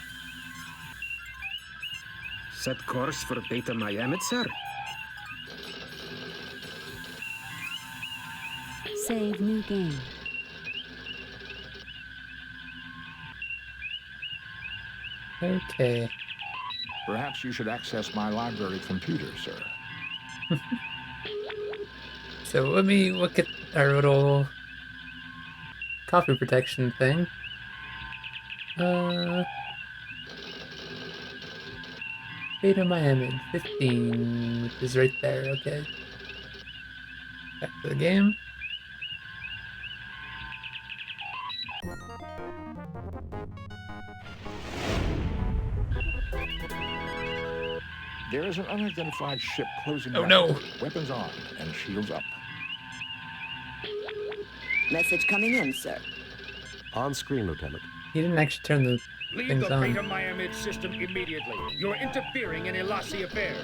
Set course for Beta Myamed, sir. Save new game. Okay. Perhaps you should access my library computer, sir. So let me look at our little copy protection thing. Beta Miami 15, which is right there, okay. Back to the game. There is an unidentified ship closing Oh, rapidly. no. Weapons on and shields up. Message coming in, sir. On screen, Lieutenant. He didn't actually turn the Leave things the on. Beta Myamed system immediately. You're interfering in Elasi affairs.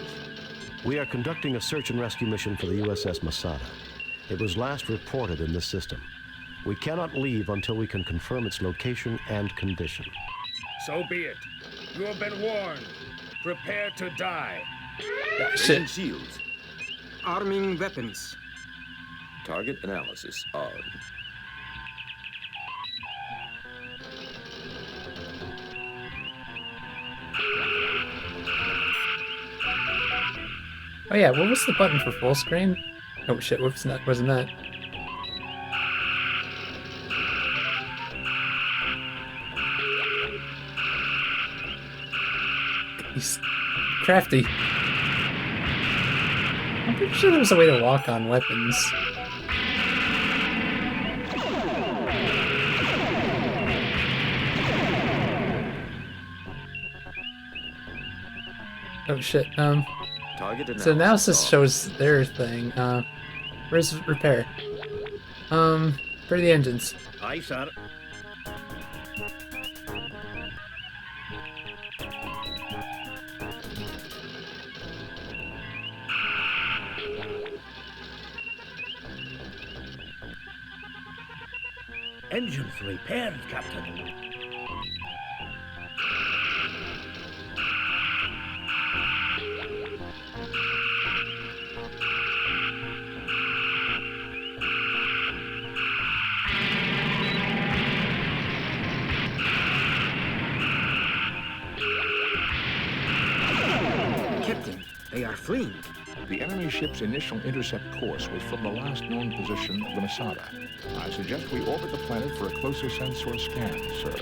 We are conducting a search and rescue mission for the USS Masada. It was last reported in this system. We cannot leave until we can confirm its location and condition. So be it. You have been warned. Prepare to die. Raising shields. Arming weapons. Target analysis on. Oh yeah, what was the button for full screen? Oh shit, whoops, that wasn't that. He's crafty. I'm pretty sure there's a way to walk on weapons. Oh shit, Target so now analysis this on. shows their thing. Where's repair? For the engines. Aye, sir. Engines repaired, Captain. Captain, they are fleeing. The enemy ship's initial intercept course was from the last known position of the Masada. I suggest we orbit the planet for a closer sensor scan, sir.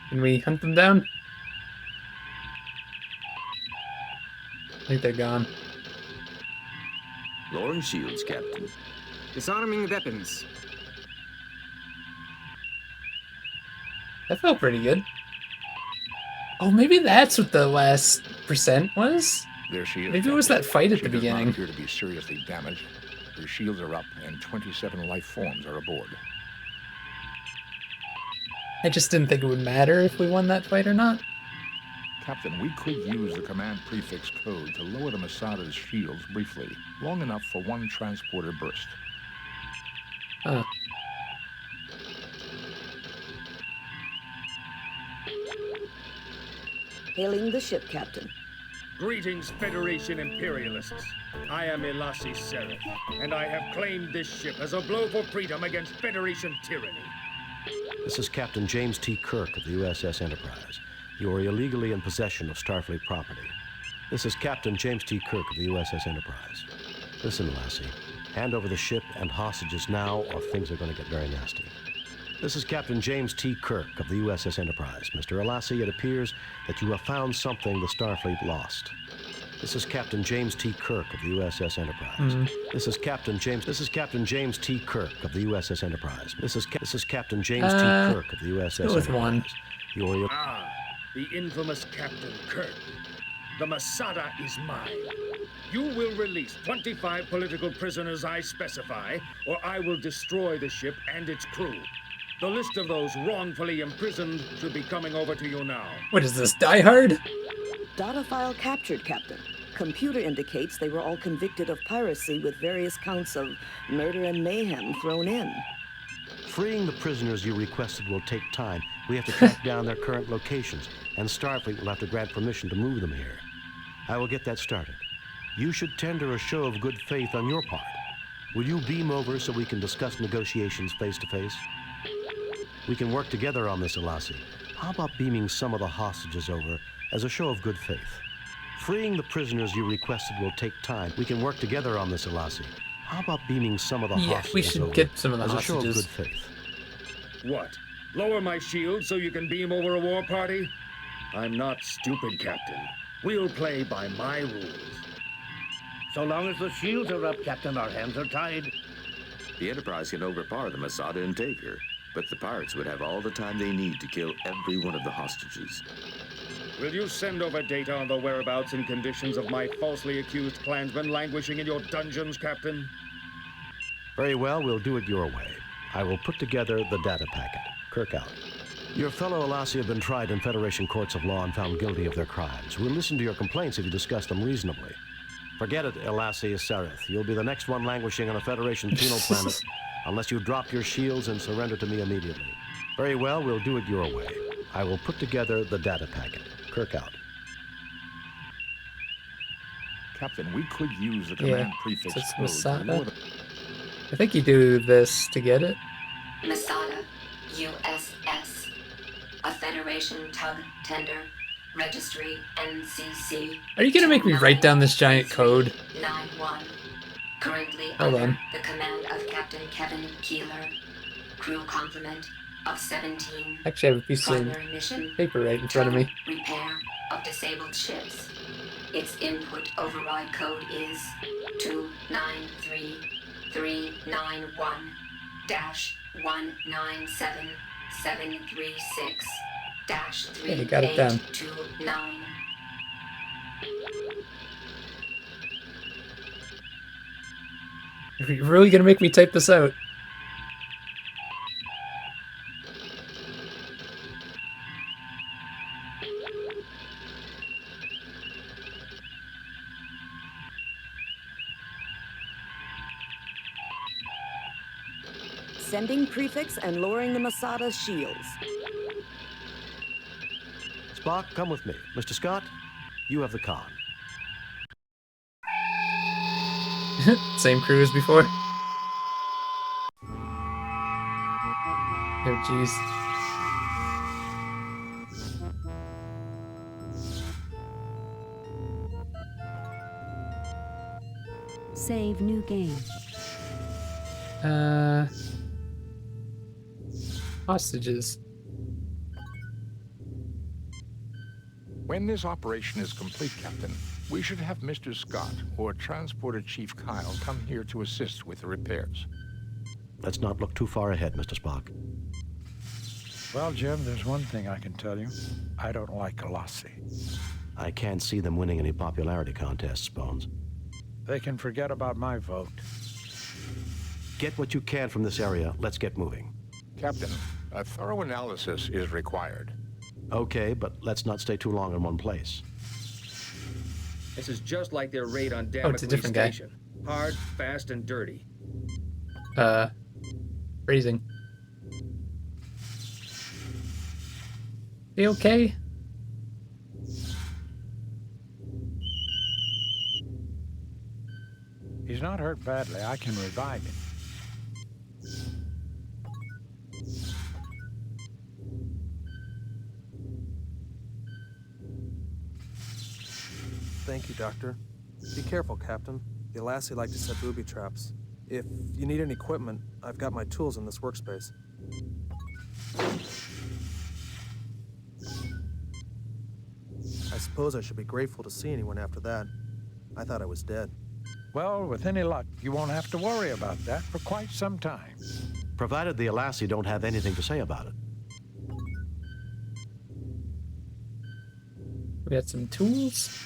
Can we hunt them down? I think they're gone. Lowering shields, Captain. Disarming weapons. That felt pretty good. Oh, maybe that's what the last percent was? There she is. Maybe it was that fight at She the does beginning. not appear to be seriously damaged. Her shields are up, and 27 life forms are aboard. I just didn't think it would matter if we won that fight or not. Captain, we could use the command prefix code to lower the Masada's shields briefly, long enough for one transporter burst. Huh. Hailing the ship, Captain. Greetings, Federation Imperialists. I am Elasi Seraph, and I have claimed this ship as a blow for freedom against Federation tyranny. This is Captain James T. Kirk of the USS Enterprise. You are illegally in possession of Starfleet property. This is Captain James T. Kirk of the USS Enterprise. Listen, Lassie. Hand over the ship and hostages now, or things are going to get very nasty. This is Captain James T. Kirk of the USS Enterprise. Mr. Elassi, it appears that you have found something the Starfleet lost. This is Captain James T. Kirk of the USS Enterprise. This is Captain James T. Kirk of the USS Enterprise. This is Captain James T. Kirk of the USS go with Enterprise. one. Ah, the infamous Captain Kirk. The Masada is mine. You will release 25 political prisoners I specify, or I will destroy the ship and its crew. The list of those wrongfully imprisoned should be coming over to you now. What is this, Die Hard? Data file captured, Captain. Computer indicates they were all convicted of piracy with various counts of murder and mayhem thrown in. Freeing the prisoners you requested will take time. We have to track down their current locations, and Starfleet will have to grant permission to move them here. I will get that started. You should tender a show of good faith on your part. Will you beam over so we can discuss negotiations face to face? We can work together on this, Alassi. How about beaming some of the hostages over as a show of good faith? Freeing the prisoners you requested will take time. We can work together on this, Alassi. How about beaming some of the hostages we should over get some of the as hostages. a show of good faith? What? Lower my shield so you can beam over a war party? I'm not stupid, Captain. We'll play by my rules. So long as the shields are up, Captain, our hands are tied. The Enterprise can overpower the Masada and take her, but the pirates would have all the time they need to kill every one of the hostages. Will you send over data on the whereabouts and conditions of my falsely accused clansmen languishing in your dungeons, Captain? Very well, we'll do it your way. I will put together the data packet. Kirk out. Your fellow Alassi have been tried in Federation courts of law and found guilty of their crimes. We'll listen to your complaints if you discuss them reasonably. Forget it, Alassi Sarith. You'll be the next one languishing on a Federation penal planet unless you drop your shields and surrender to me immediately. Very well, we'll do it your way. I will put together the data packet. Kirk out. Captain, we could use the command prefix so it's code. Masada. I think you do this to get it. Masada, USS. A Federation tug tender. Registry NCC. Are you gonna make me write down this giant code? 91. Currently Hold under on. the command of Captain Kevin Keeler. Crew complement of 17. Actually, I have a piece of Primary mission. paper right in front of me. Repair of disabled ships. Its input override code is 293-197-736-3829. Yeah, you got it down. Are you really gonna make me type this out? Sending prefix and lowering the Masada's shields. Spock, come with me. Mr. Scott, you have the con. Same crew as before. Oh, jeez. Save new game. Hostages. When this operation is complete, Captain, we should have Mr. Scott or Transporter Chief Kyle come here to assist with the repairs. Let's not look too far ahead, Mr. Spock. Well, Jim, there's one thing I can tell you. I don't like Alassi. I can't see them winning any popularity contests, Bones. They can forget about my vote. Get what you can from this area. Let's get moving. Captain, a thorough analysis is required. Okay, but let's not stay too long in one place. This is just like their raid on Oh, it's a Damocles different guy. Station. Hard, fast, and dirty. Freezing. You okay? He's not hurt badly. I can revive him. Thank you, Doctor. Be careful, Captain. The Alassi like to set booby traps. If you need any equipment, I've got my tools in this workspace. I suppose I should be grateful to see anyone after that. I thought I was dead. Well, with any luck, you won't have to worry about that for quite some time. Provided the Alassi don't have anything to say about it. We got some tools.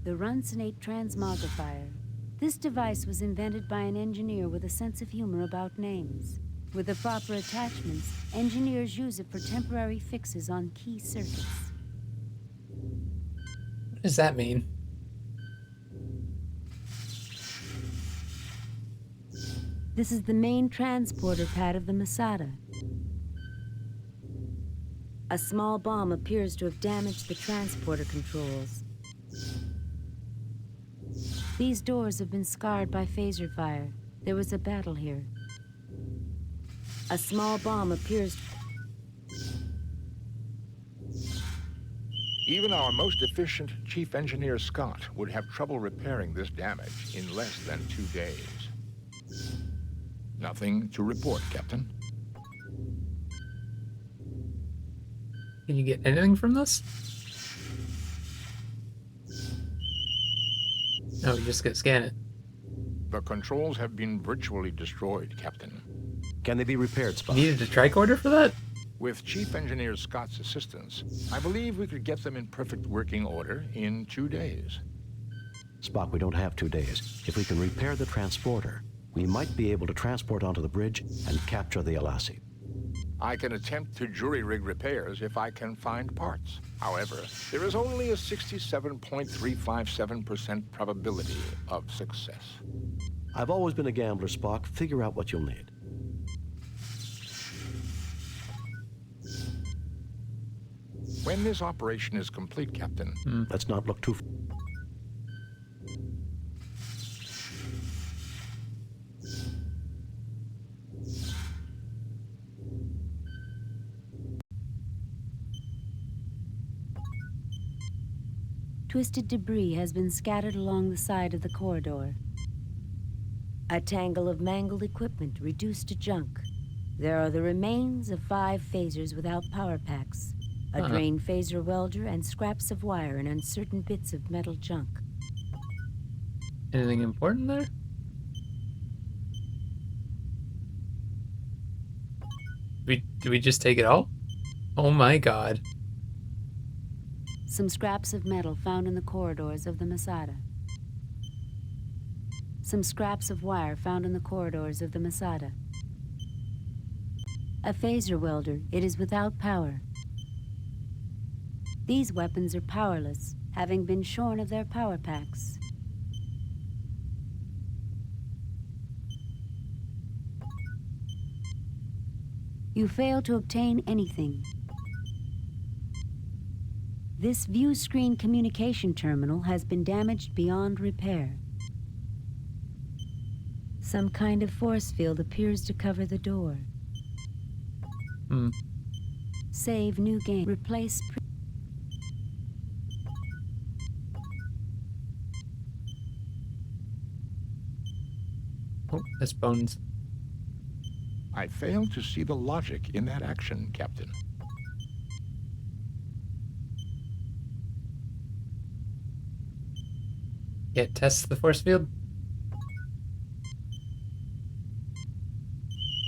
the Runcinate Transmogrifier. This device was invented by an engineer with a sense of humor about names. With the proper attachments, engineers use it for temporary fixes on key circuits. What does that mean? This is the main transporter pad of the Masada. A small bomb appears to have damaged the transporter controls. These doors have been scarred by phaser fire. There was a battle here. A small bomb appears... Even our most efficient Chief Engineer Scott would have trouble repairing this damage in less than 2 days. Nothing to report, Captain. Can you get anything from this? No, you just get scan it. The controls have been virtually destroyed, Captain. Can they be repaired, Spock? You needed a tricorder for that? With Chief Engineer Scott's assistance, I believe we could get them in perfect working order in 2 days. Spock, we don't have 2 days. If we can repair the transporter, we might be able to transport onto the bridge and capture the Alassi. I can attempt to jury-rig repairs if I can find parts. However, there is only a 67.357% probability of success. I've always been a gambler, Spock. Figure out what you'll need. When this operation is complete, Captain... Let's not look too... Twisted debris has been scattered along the side of the corridor. A tangle of mangled equipment reduced to junk. There are the remains of 5 phasers without power packs, a drained phaser welder, and scraps of wire and uncertain bits of metal junk. Anything important there? Do we just take it all? Oh my god. Some scraps of metal found in the corridors of the Masada. Some scraps of wire found in the corridors of the Masada. A phaser welder. It is without power. These weapons are powerless, having been shorn of their power packs. You fail to obtain anything. This view screen communication terminal has been damaged beyond repair. Some kind of force field appears to cover the door. Save new game. Replace... Oh, that's bones. I fail to see the logic in that action, Captain. Yeah, test the force field.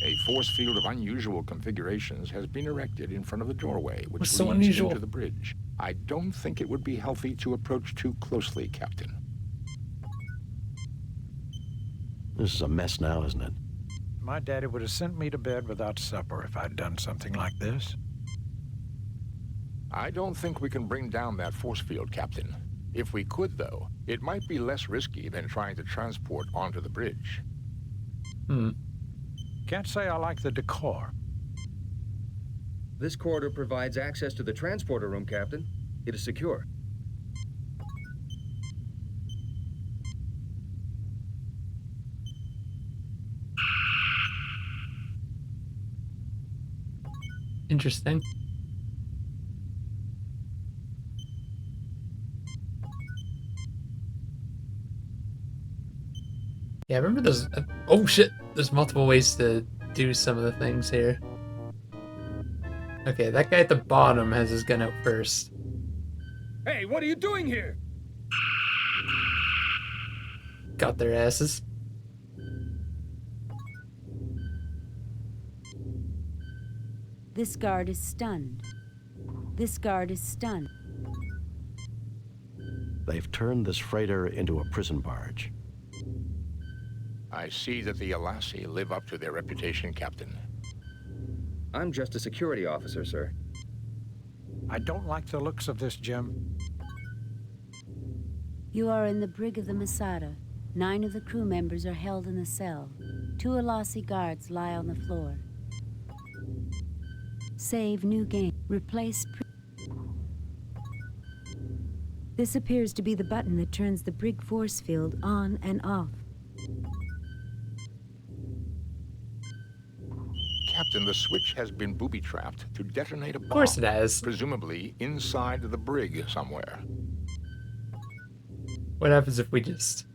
A force field of unusual configurations has been erected in front of the doorway, which What's leads so unusual? into the bridge. I don't think it would be healthy to approach too closely, Captain. This is a mess now, isn't it? My daddy would have sent me to bed without supper if I'd done something like this. I don't think we can bring down that force field, Captain. If we could, though, it might be less risky than trying to transport onto the bridge. Can't say I like the decor. This corridor provides access to the transporter room, Captain. It is secure. Interesting. Yeah, I remember those... oh shit! There's multiple ways to do some of the things here. Okay, that guy at the bottom has his gun out first. Hey, what are you doing here? Got their asses. This guard is stunned. This guard is stunned. They've turned this freighter into a prison barge. I see that the Alassi live up to their reputation, Captain. I'm just a security officer, sir. I don't like the looks of this, Jim. You are in the brig of the Masada. 9 of the crew members are held in the cell. 2 Alassi guards lie on the floor. Save new game. Replace This appears to be the button that turns the brig force field on and off. Captain, the switch has been booby-trapped to detonate a bomb. Of course it has. Presumably inside the brig somewhere. What happens if we just...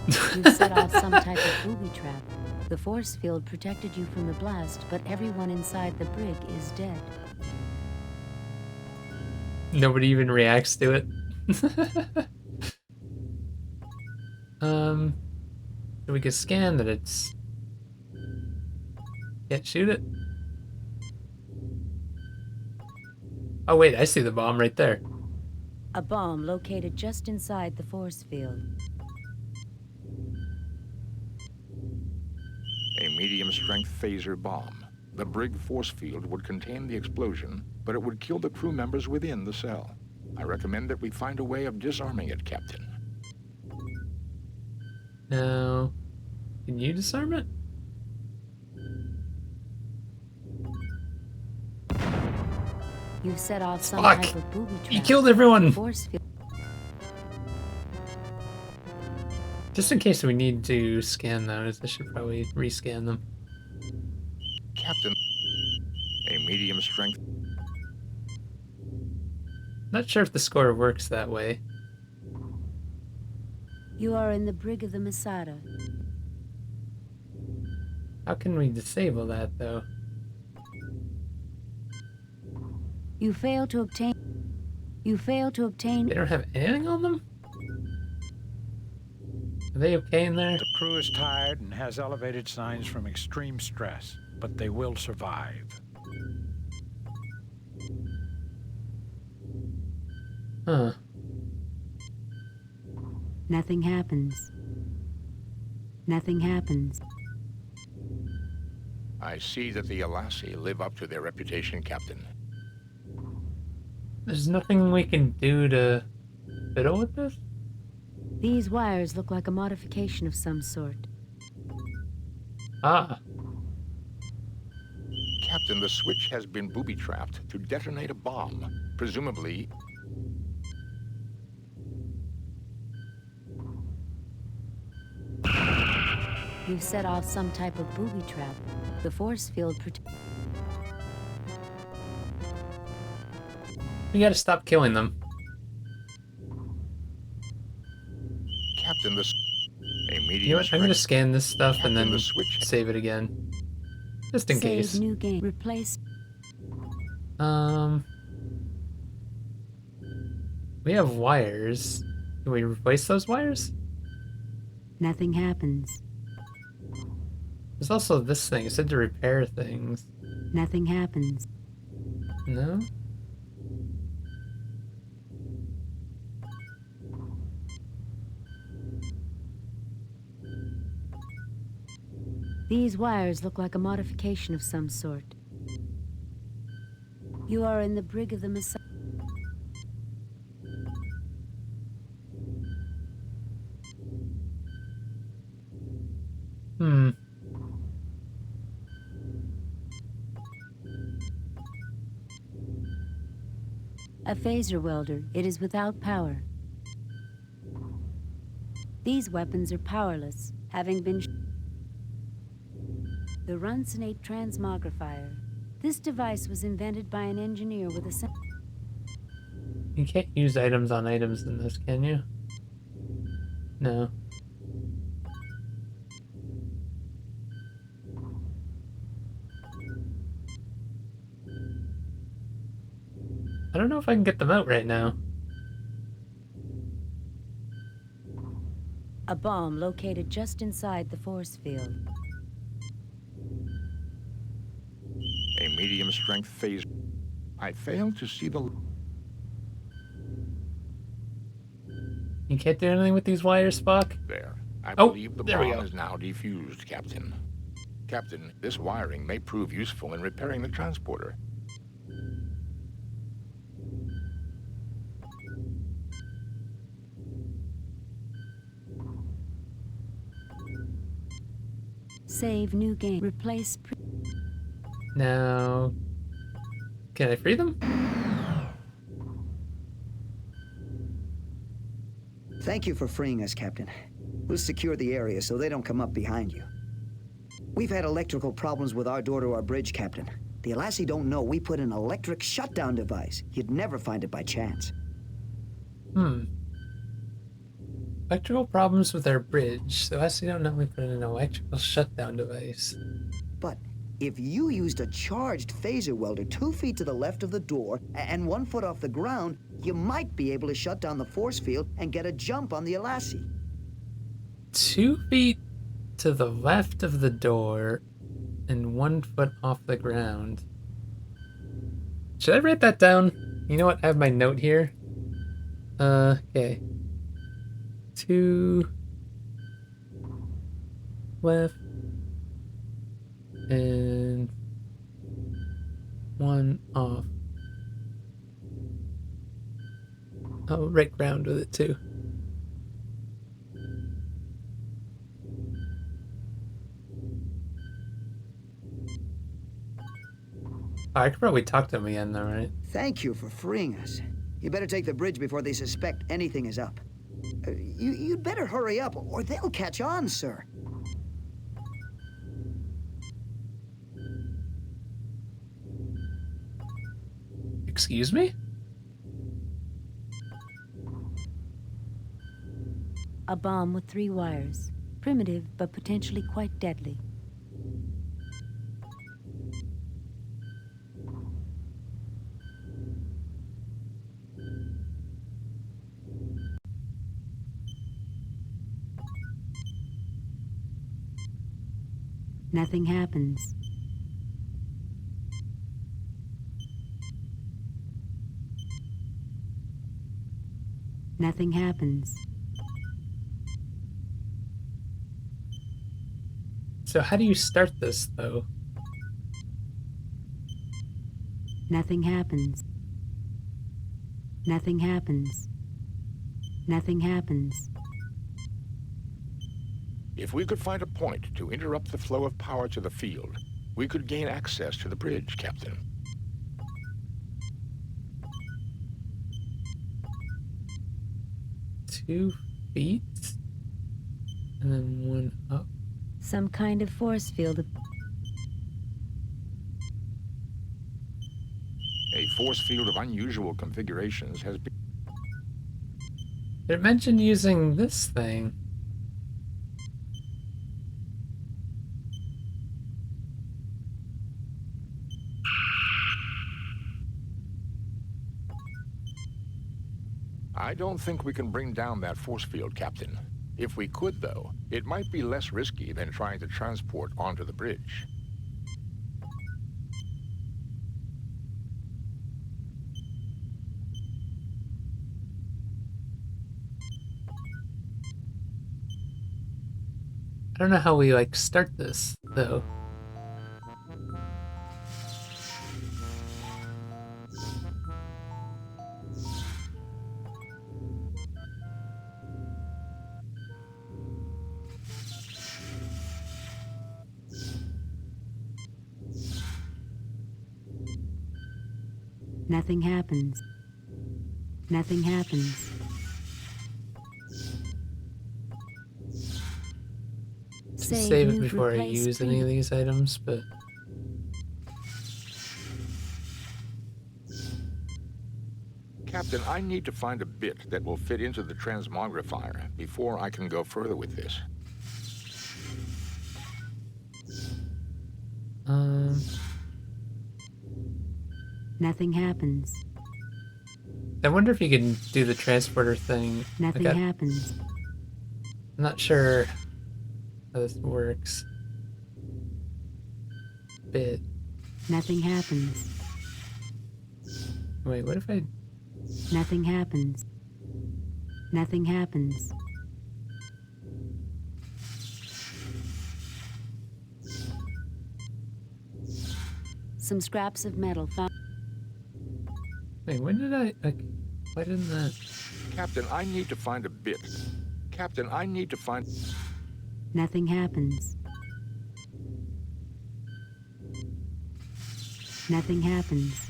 You've set off some type of booby trap. The force field protected you from the blast, but everyone inside the brig is dead. Nobody even reacts to it. So we can scan that it's... Can't shoot it? Oh wait, I see the bomb right there. A bomb located just inside the force field. A medium-strength phaser bomb. The brig force field would contain the explosion, but it would kill the crew members within the cell. I recommend that we find a way of disarming it, Captain. Now, can you disarm it? You've set off some Fuck! type of booby trap. You killed everyone! Force field. Just in case we need to scan those, I should probably rescan them. Captain, a medium-strength... Not sure if the score works that way. You are in the brig of the Masada. How can we disable that, though? You fail to obtain... They don't have anything on them? Are they okay in there? The crew is tired and has elevated signs from extreme stress, but they will survive. Huh. Nothing happens. Nothing happens. I see that the Alassi live up to their reputation, Captain. There's nothing we can do to fiddle with this? These wires look like a modification of some sort. Ah. Captain, the switch has been booby-trapped to detonate a bomb, presumably... You've set off some type of booby trap. The force field We gotta stop killing them. Captain, a medium... You know what? I'm gonna scan this stuff Captain, and then the switch... save it again. Just in Save case. new game. Replace. We have wires. Can we replace those wires? Nothing happens. There's also this thing. It said to repair things. Nothing happens. No? These wires look like a modification of some sort. You are in the brig of the Messiah. A phaser welder. It is without power. These weapons are powerless, having been... The Runcinate Transmogrifier. This device was invented by an engineer with a... You can't use items on items in this, can you? No. I don't know if I can get them out right now. A bomb located just inside the force field. A medium-strength phaser. I fail to see the... You can't do anything with these wires, Spock? There. I Oh, believe the there we bomb go. is now defused, Captain. Captain, this wiring may prove useful in repairing the transporter. Save new game. Replace. Now, can I free them? Thank you for freeing us, Captain. We'll secure the area so they don't come up behind you. We've had electrical problems with our door to our bridge, Captain. The Alassi don't know we put an electric shutdown device. You'd never find it by chance. Electrical problems with our bridge. So I actually don't know we put in an electrical shutdown device. But if you used a charged phaser welder 2 feet to the left of the door and 1 foot off the ground, you might be able to shut down the force field and get a jump on the Alassi. 2 feet to the left of the door and 1 foot off the ground. Should I write that down? You know what? I have my note here. Okay. 2 left and 1 off. I'll write ground with it too. I could probably talk to him again though, right? Thank you for freeing us. You better take the bridge before they suspect anything is up. You'd better hurry up, or they'll catch on, sir. Excuse me? A bomb with 3 wires. Primitive, but potentially quite deadly. Nothing happens. Nothing happens. So how do you start this though? Nothing happens. Nothing happens. Nothing happens. If we could find a point to interrupt the flow of power to the field, we could gain access to the bridge, Captain. Two feet? And then 1 up. Some kind of force field. A force field of unusual configurations has been... It mentioned using this thing. I don't think we can bring down that force field, Captain. If we could, though, it might be less risky than trying to transport onto the bridge. I don't know how we like start this though. Nothing happens. Nothing happens. Save it before I use any of these items, but... Captain, I need to find a bit that will fit into the transmogrifier before I can go further with this. Nothing happens. I wonder if you can do the transporter thing. Nothing happens. I'm not sure how this works. Bit. Nothing happens. Wait, what if I... Nothing happens. Nothing happens. Some scraps of metal found. Wait, when did I... Like, why didn't that... Captain, I need to find a bit. Captain, I need to find... Nothing happens. Nothing happens.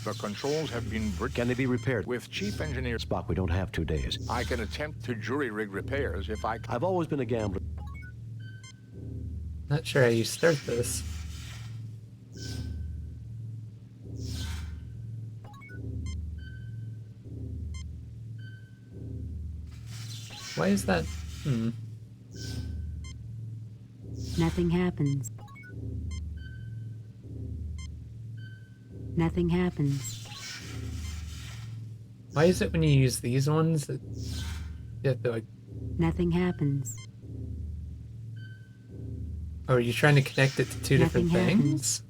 The controls have been... Can they be repaired? With Chief Engineer... Spock, we don't have 2 days. I can attempt to jury-rig repairs if I... I've always been a gambler. Not sure how you start this. Why is that? Nothing happens. Nothing happens. Why is it when you use these ones that you have to like... Nothing happens. Or are you trying to connect it to two Nothing different happens. things?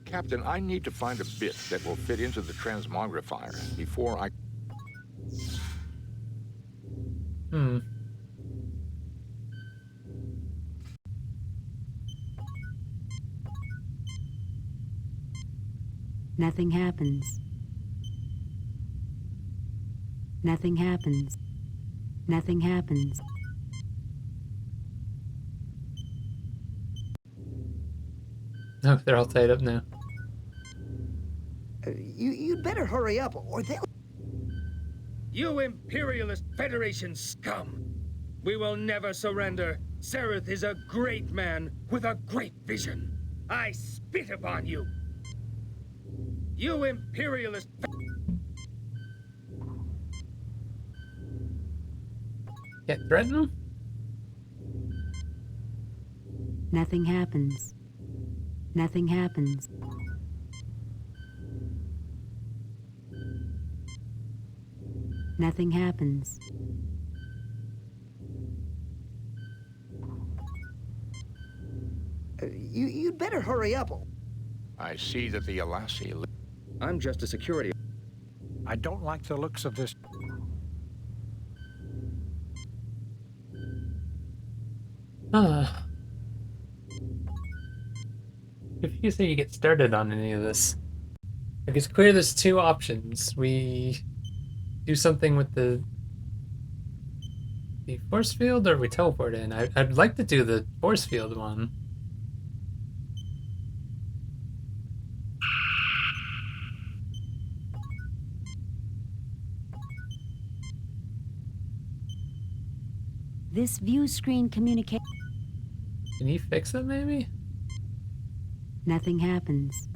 Captain, I need to find a bit that will fit into the transmogrifier before I... Nothing happens. Nothing happens. Nothing happens. No, they're all tied up now. You'd better hurry up, or they'll... You imperialist Federation scum! We will never surrender. Sereth is a great man with a great vision. I spit upon you! You imperialist... Can't threaten them? Nothing happens. Nothing happens. Nothing happens. You'd better hurry up. I see that the Alassi... I'm just a security... I don't like the looks of this. Confused how you get started on any of this. Like, it's clear there's two options. We do something with the force field, or we teleport in. I'd like to do the force field one. This view screen communicates. Can you fix it, maybe? Nothing happens.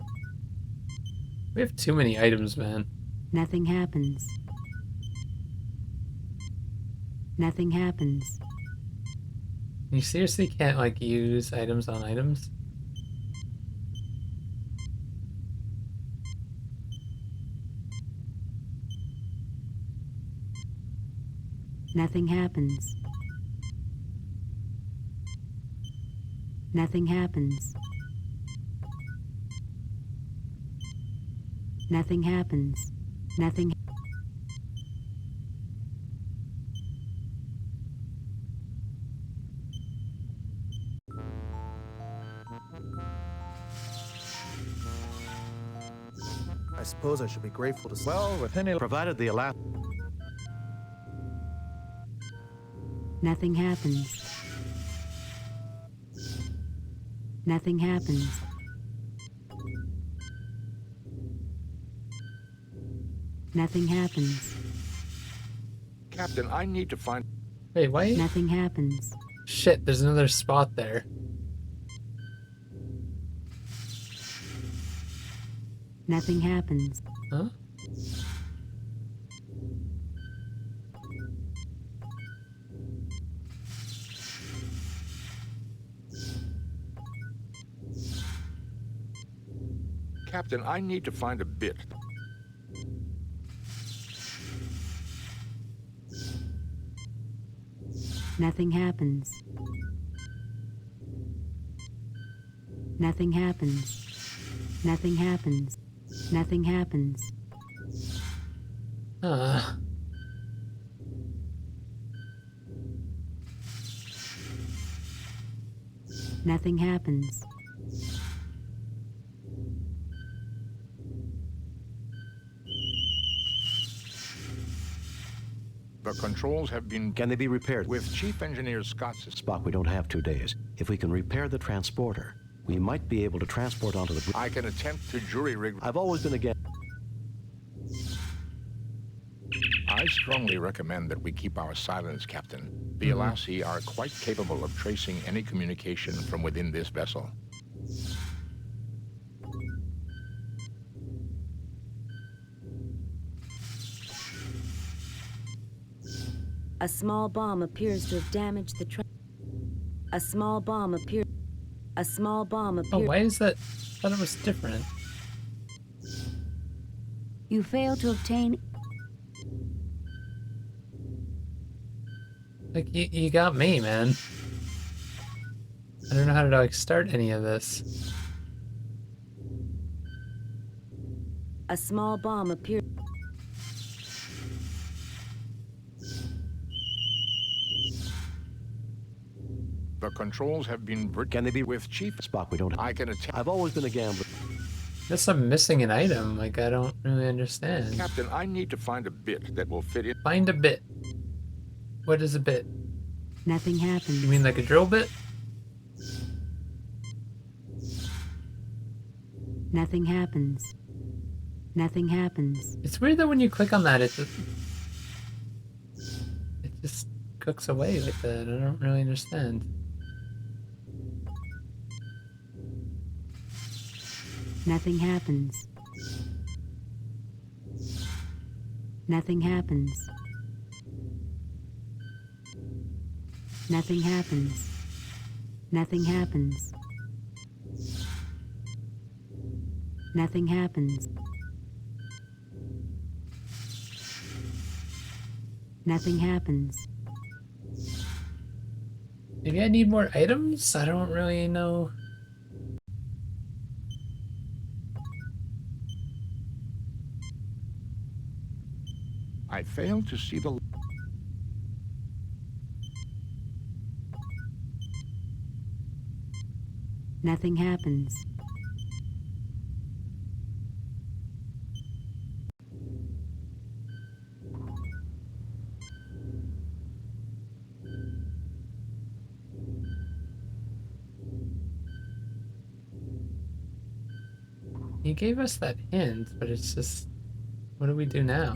We have too many items, man. Nothing happens. Nothing happens. You seriously can't, like, use items on items? Nothing happens. Nothing happens. Nothing happens. Nothing. I suppose I should be grateful to... Well, with any... Provided the Alassi... Nothing happens. Nothing happens. Nothing happens. Captain, I need to find... Wait, why? Nothing happens. Shit, there's another spot there. Nothing happens. Huh? Captain, I need to find a bit. Nothing happens. Nothing happens. Nothing happens. Nothing happens. Nothing happens. The controls have been... Can they be repaired? With Chief Engineer Scott's... Spock, we don't have 2 days. If we can repair the transporter, we might be able to transport onto the... I can attempt to jury-rig... I've always been against... I strongly recommend that we keep our silence, Captain. The Alassi are quite capable of tracing any communication from within this vessel. A small bomb appears to have damaged the A small bomb appears. A small bomb appears. Oh, why is that? I thought it was different. You fail to obtain. Like, you got me, man. I don't know how to, like, start any of this. A small bomb appears. The controls have been... Can they be... With Chief... Spock, we don't... I can attempt... I've always been a gambler. Guess I'm missing an item. Like, I don't really understand. Captain, I need to find a bit that will fit in... Find a bit. What is a bit? Nothing happens. You mean like a drill bit? Nothing happens. Nothing happens. It's weird that when you click on that, it just cooks away like that. I don't really understand. Nothing happens. Nothing happens. Nothing happens. Nothing happens. Nothing happens. Nothing happens. Maybe I need more items? I don't really know. I failed to see the... Nothing happens. You gave us that hint, but it's just... What do we do now?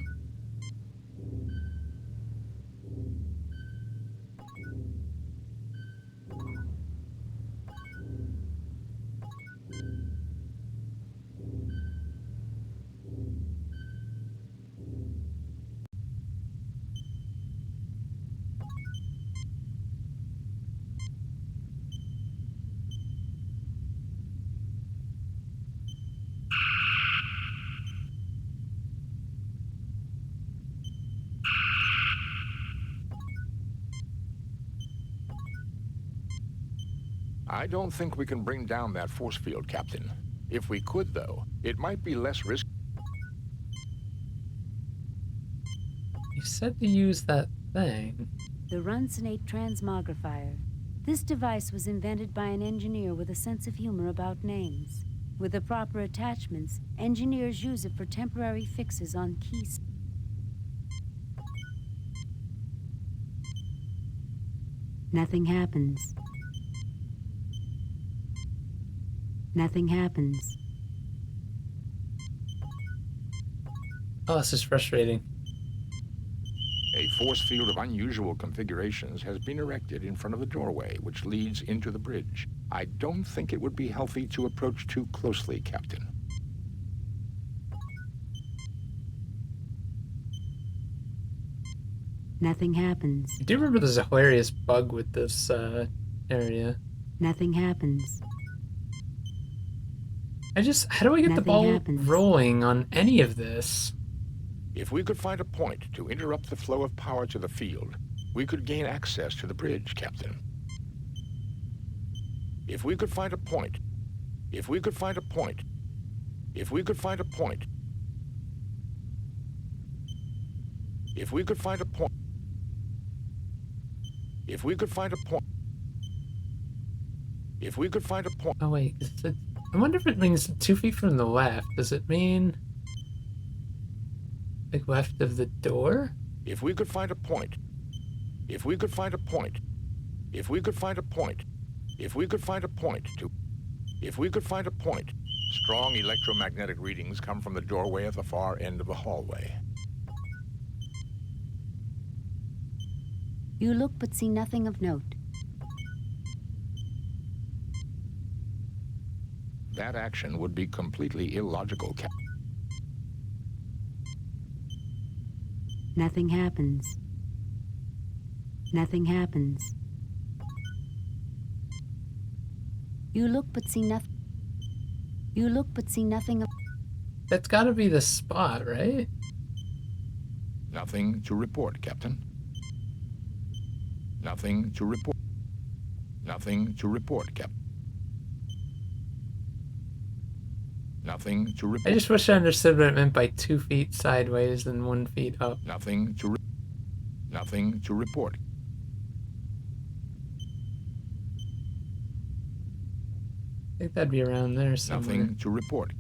I don't think we can bring down that force field, Captain. If we could, though, it might be less risky. You said to use that thing. The Runcinate Transmogrifier. This device was invented by an engineer with a sense of humor about names. With the proper attachments, engineers use it for temporary fixes on keys. Nothing happens. Nothing happens. Oh, this is frustrating. A force field of unusual configurations has been erected in front of the doorway, which leads into the bridge. I don't think it would be healthy to approach too closely, Captain. Nothing happens. I do remember there's a hilarious bug with this area. Nothing happens. How do I get the ball rolling on any of this? If we could find a point to interrupt the flow of power to the field, we could gain access to the bridge, Captain. If we could find a point, if we could find a point, if we could find a point, if we could find a point, if we could find a point, if we could find a point. Oh wait, I wonder if it means 2 feet from the left. Does it mean like left of the door? If we could find a point, if we could find a point, if we could find a point, if we could find a point to, if we could find a point. Strong electromagnetic readings come from the doorway at the far end of the hallway. You look but see nothing of note. That action would be completely illogical, Captain. Nothing happens. Nothing happens. You look but see nothing. You look but see nothing of... That's gotta be the spot, right? Nothing to report, Captain. Nothing to report. Nothing to report, Captain. Nothing to report. I just wish I understood what it meant by 2 feet sideways and 1 feet up. Nothing to report. I think that'd be around there somewhere. Nothing to report.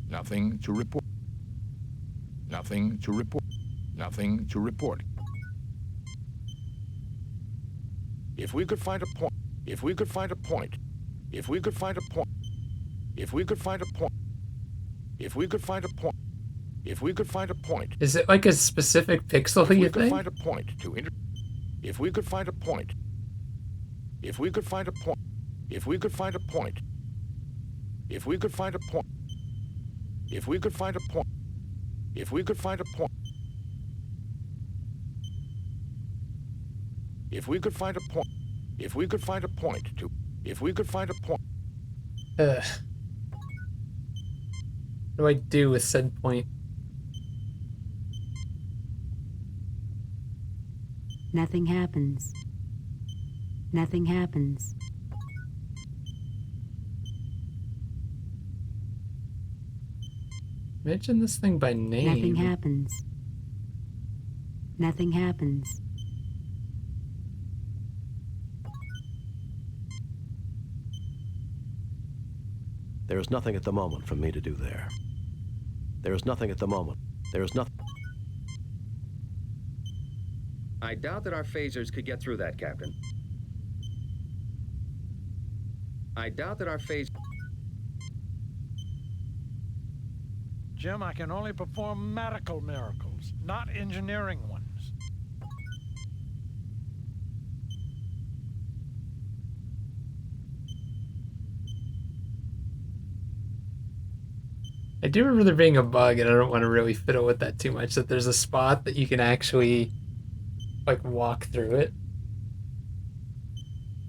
Nothing to report. Nothing to report. Nothing to report. If we could find a point. If we could find a point. If we could find a point. If we could find a point. If we could find a point. If we could find a point. Is it like a specific pixel, If we you could think? find a point to If we could find a point. If we could find a point. If we could find a point. If we could find a point. If we could find a point. If we could find a point. If we could find a point. If we could find a point to. If we could find a point. Ugh. What do I do with said point? Nothing happens. Nothing happens. Mention this thing by name. Nothing happens. Nothing happens. There is nothing at the moment for me to do there. There is nothing at the moment. There is nothing. I doubt that our phasers could get through that, Captain. I doubt that our phasers... Jim, I can only perform medical miracles, not engineering ones. I do remember there being a bug, and I don't want to really fiddle with that too much, that there's a spot that you can actually, like, walk through it.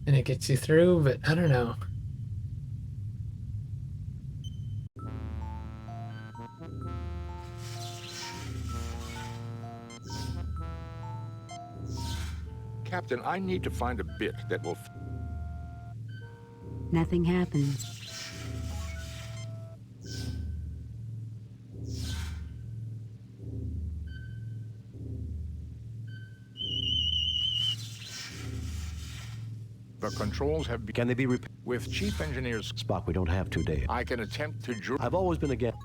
And it gets you through, but I don't know. Captain, I need to find a bit that will... Nothing happens. The controls have... Can they be repaired? With Chief Engineer's... Spock, we don't have today. I can attempt to... I've always been against...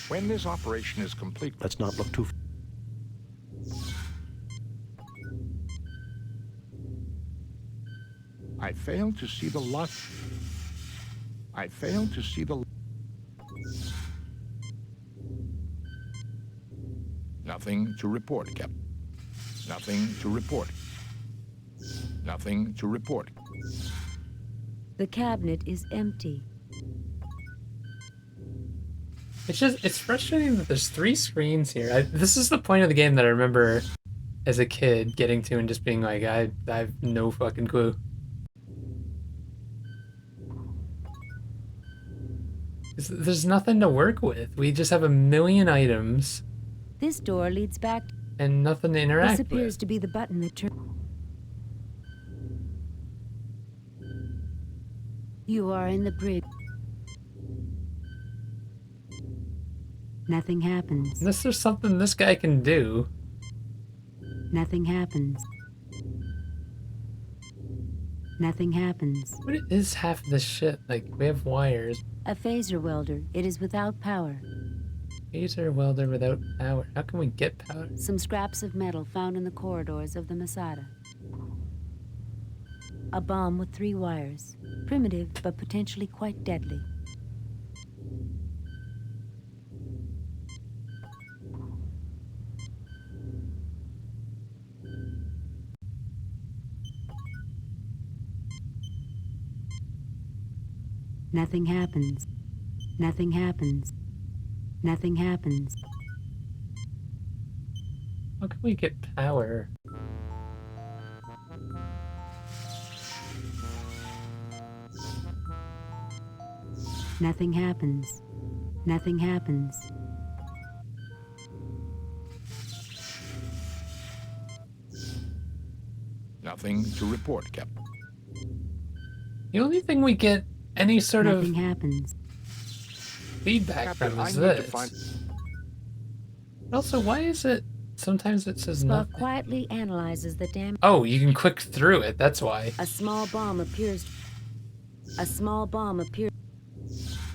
When this operation is complete... Let's not look too... I failed to see the lot. I failed to see the... Nothing to report, Captain. Nothing to report. Nothing to report. The cabinet is empty. It's frustrating that there's 3 screens here. This is the point of the game that I remember as a kid getting to and just being like, I have no fucking clue. There's nothing to work with. We just have a million items. This door leads back. and nothing to interact This appears with. to be the button that turns. You are in the bridge. Nothing happens. Unless there's something this guy can do. Nothing happens. Nothing happens. What is half of this shit? Like, we have wires. A phaser welder. It is without power. Phaser welder without power. How can we get power? Some scraps of metal found in the corridors of the Masada. A bomb with 3 wires. Primitive, but potentially quite deadly. Nothing happens. Nothing happens. Nothing happens. How can we get power? Nothing happens. Nothing happens. Nothing to report, Captain. The only thing we get any sort Nothing of happens. feedback Captain, from I is need to this. find... Also, why is it sometimes it says Spock nothing? quietly analyzes the damage. Oh, you can click through it, that's why. A small bomb appears. A small bomb appears.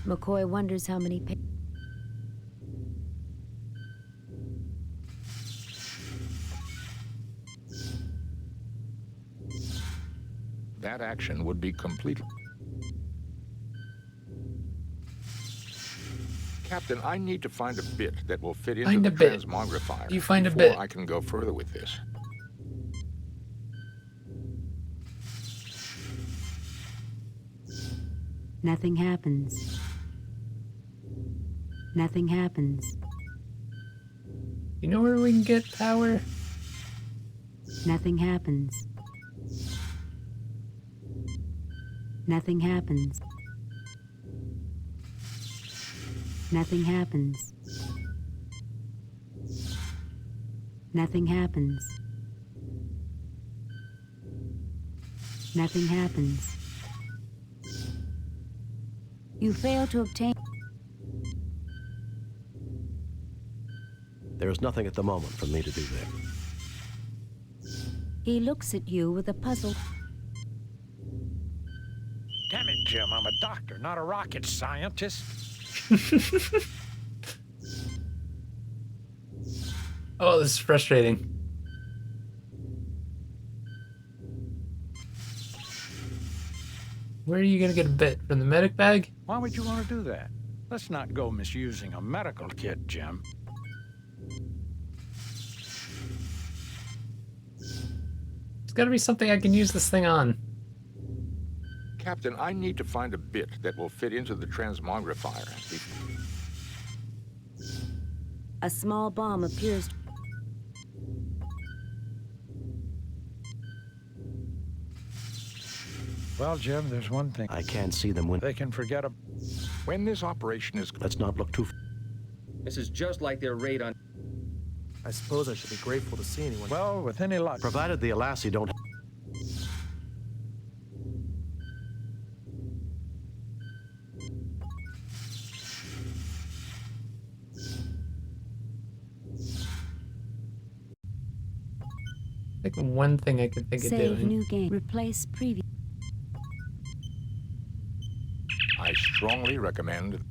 McCoy wonders how many. That action would be complete. Captain, I need to find a bit that will fit into Find the a bit. transmogrifier You find a before bit. I can go further with this. Nothing happens. Nothing happens. You know where we can get power? Nothing happens. Nothing happens. Nothing happens. Nothing happens. Nothing happens. You fail to obtain. There is nothing at the moment for me to do there. He looks at you with a puzzled. Damn it, Jim, I'm a doctor, not a rocket scientist. Oh, this is frustrating. Where are you gonna get a bit? From the medic bag? Why would you want to do that? Let's not go misusing a medical kit, Jim. There's gotta be something I can use this thing on. Captain, I need to find a bit that will fit into the transmogrifier. A small bomb appears. Well, Jim, there's one thing. I can't see them when... They can forget a... When this operation is... Let's not look too... This is just like their raid on... I suppose I should be grateful to see anyone. Well, with any luck... Provided the Alassi don't... Like one thing I could think of Save doing. new game. Replace previous. I strongly recommend...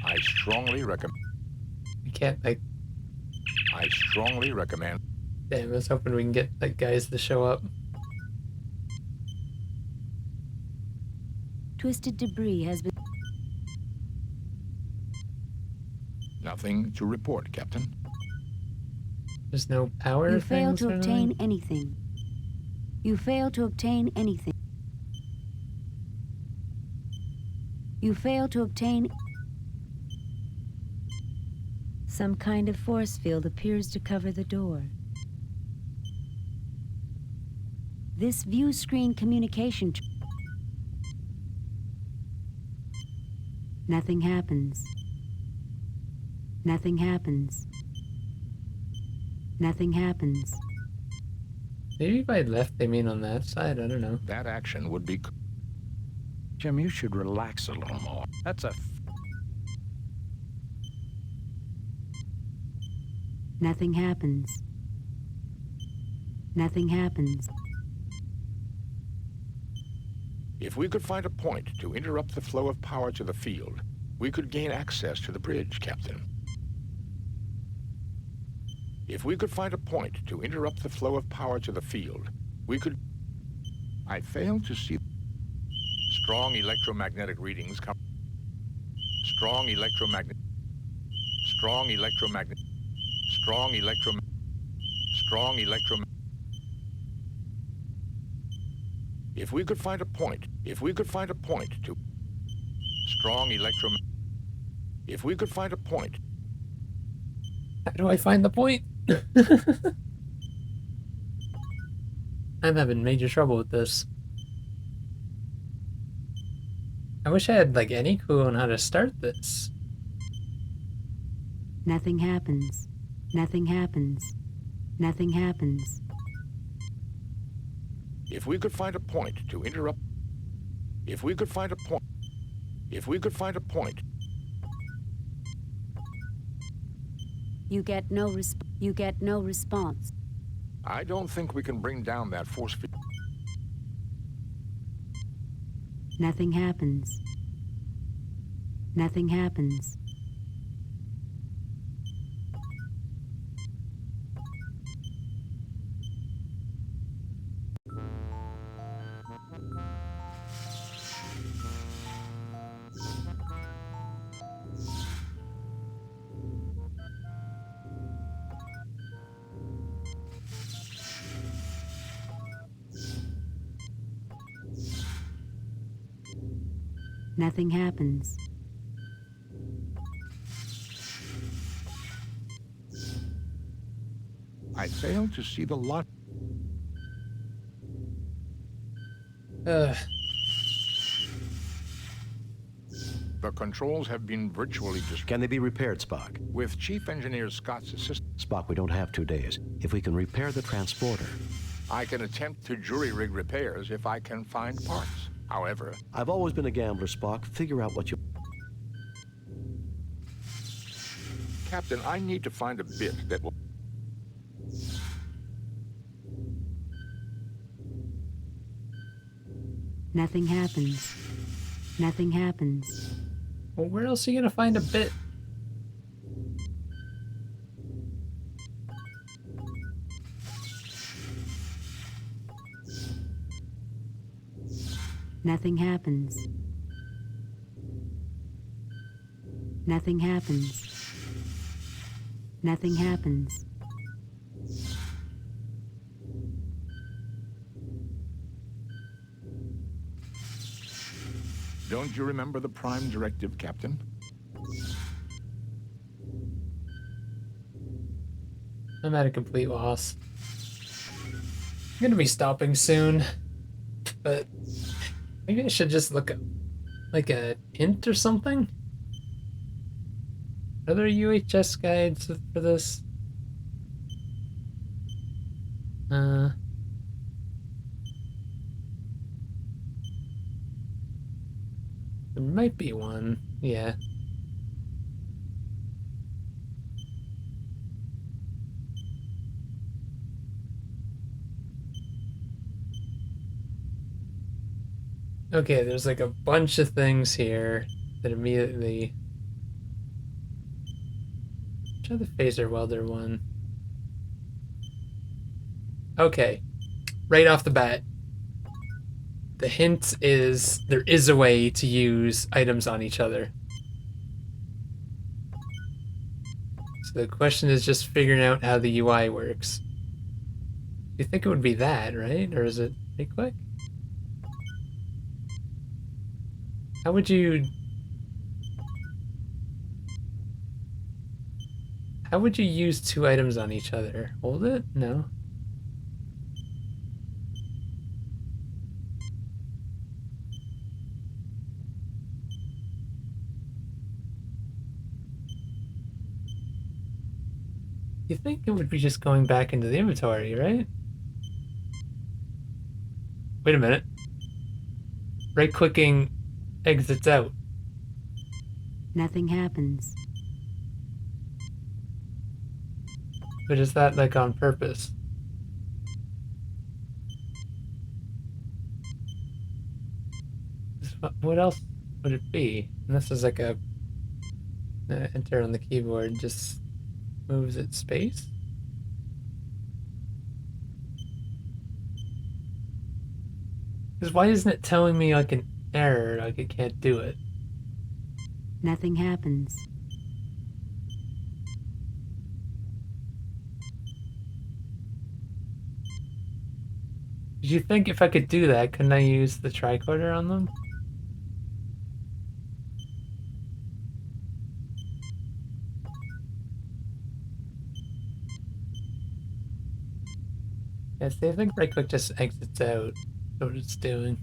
I strongly recommend... I can't, like... I strongly recommend... Damn, I was hoping we can get, like, guys to show up. Twisted debris has been. Nothing to report, Captain. There's no power You fail things to or obtain anything? anything. You fail to obtain anything. You fail to obtain. Some kind of force field appears to cover the door. This view screen communication. Nothing happens. Nothing happens. Nothing happens. Maybe by left they mean on that side, I don't know. That action would be... Jim, you should relax a little more. That's a... Nothing happens. Nothing happens. If we could find a point to interrupt the flow of power to the field, we could gain access to the bridge, Captain. If we could find a point to interrupt the flow of power to the field, we could... I failed to see... Strong electromagnetic readings come... Strong electromagnet... Strong electromagnet... Strong electrom... Strong electrom... If we could find a point to... Strong electrom... If we could find a point... How do I find the point? I'm having major trouble with this. I wish I had, like, any clue on how to start this. Nothing happens. Nothing happens. Nothing happens. If we could find a point to interrupt... If we could find a point... If we could find a point... You get no response. I don't think we can bring down that force field. Nothing happens. Nothing happens. Nothing happens. I failed to see the lot. Ugh. The controls have been virtually destroyed. Can they be repaired, Spock? With Chief Engineer Scott's assistance. Spock, we don't have 2 days. If we can repair the transporter... I can attempt to jury-rig repairs if I can find parts. However... I've always been a gambler, Spock. Figure out what you... Captain, I need to find a bit that will... Nothing happens. Nothing happens. Well, where else are you gonna find a bit? Nothing happens. Nothing happens. Nothing happens. Don't you remember the Prime Directive, Captain? I'm at a complete loss. I'm gonna be stopping soon, but maybe I should just look up like a hint or something. Are there UHS guides for this? There might be one, yeah. Okay, there's like a bunch of things here that immediately... Try the phaser welder one. Okay, right off the bat, the hint is there is a way to use items on each other. So the question is just figuring out how the UI works. You think it would be that, right? Or is it pretty quick? How would you use two items on each other? Hold it? No. You think it would be just going back into the inventory, right? Wait a minute. Right-clicking exits out. Nothing happens. But is that like on purpose? What else would it be? And this is like a enter on the keyboard, just moves its space. Because why isn't it telling me like an error, like it can't do it? Nothing happens. Did you think if I could do that, couldn't I use the tricorder on them? Yes, I think right click just exits out. That's what it's doing.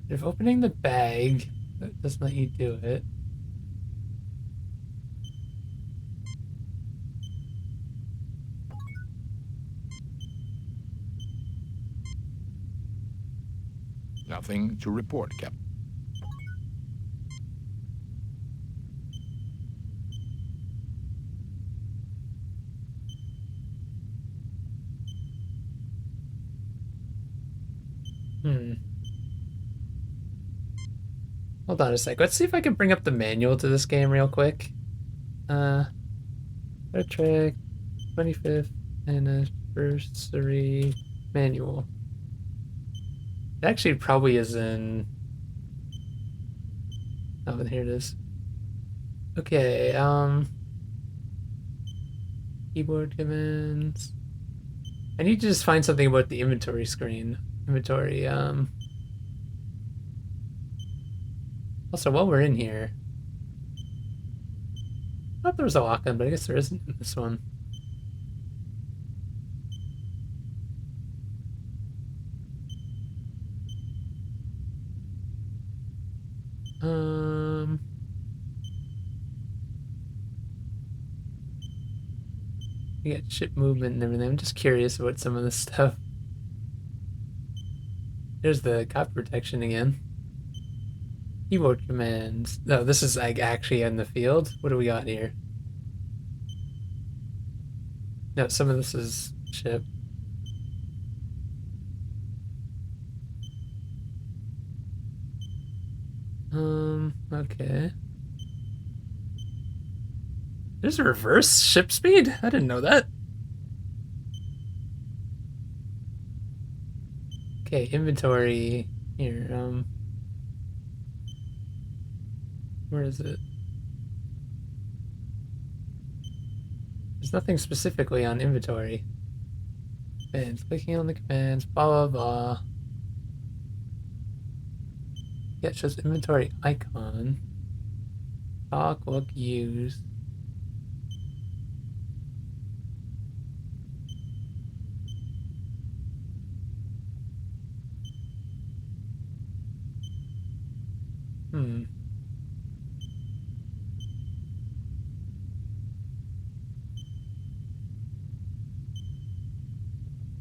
If opening the bag doesn't let you do it. Nothing to report, Captain. Hold on a sec. Let's see if I can bring up the manual to this game real quick. Star Trek 25th Anniversary Manual. It actually probably is in... Oh, here it is. Okay, keyboard commands. I need to just find something about the inventory screen. Inventory, Also, while we're in here... I thought there was a lock-on, but I guess there isn't in this one. You got ship movement and everything. I'm just curious about some of this stuff. There's the cop protection again. Keyboard commands. No, this is like actually in the field. What do we got here? No, some of this is ship. Okay. There's a reverse ship speed? I didn't know that. Okay, inventory here, where is it? There's nothing specifically on inventory. Commands, clicking on the commands, blah blah blah. Yeah, it shows inventory icon. Talk, look, use.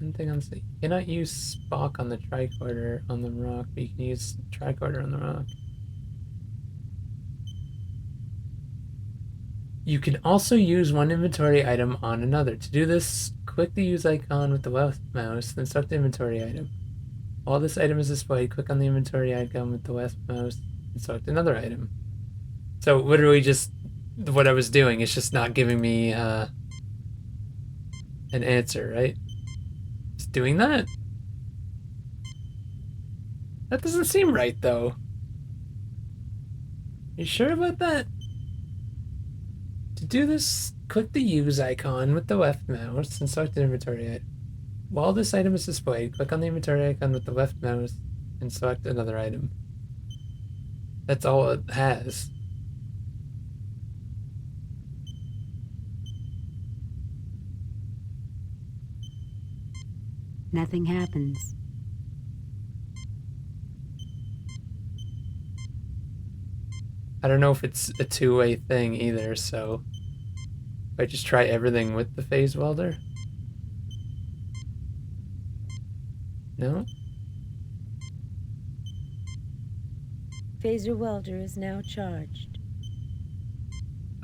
One thing on you cannot use Spock on the tricorder on the rock, but you can use tricorder on the rock. You can also use one inventory item on another. To do this, click the use icon with the left mouse, then select the inventory item. While this item is displayed, click on the inventory icon with the left mouse and select another item. So literally just what I was doing is just not giving me an answer, right? Just doing that? That doesn't seem right though. You sure about that? To do this, click the use icon with the left mouse and select the inventory item. While this item is displayed, click on the inventory icon with the left mouse and select another item. That's all it has. Nothing happens. I don't know if it's a two-way thing either, so if I just try everything with the phase welder. No? Phaser welder is now charged.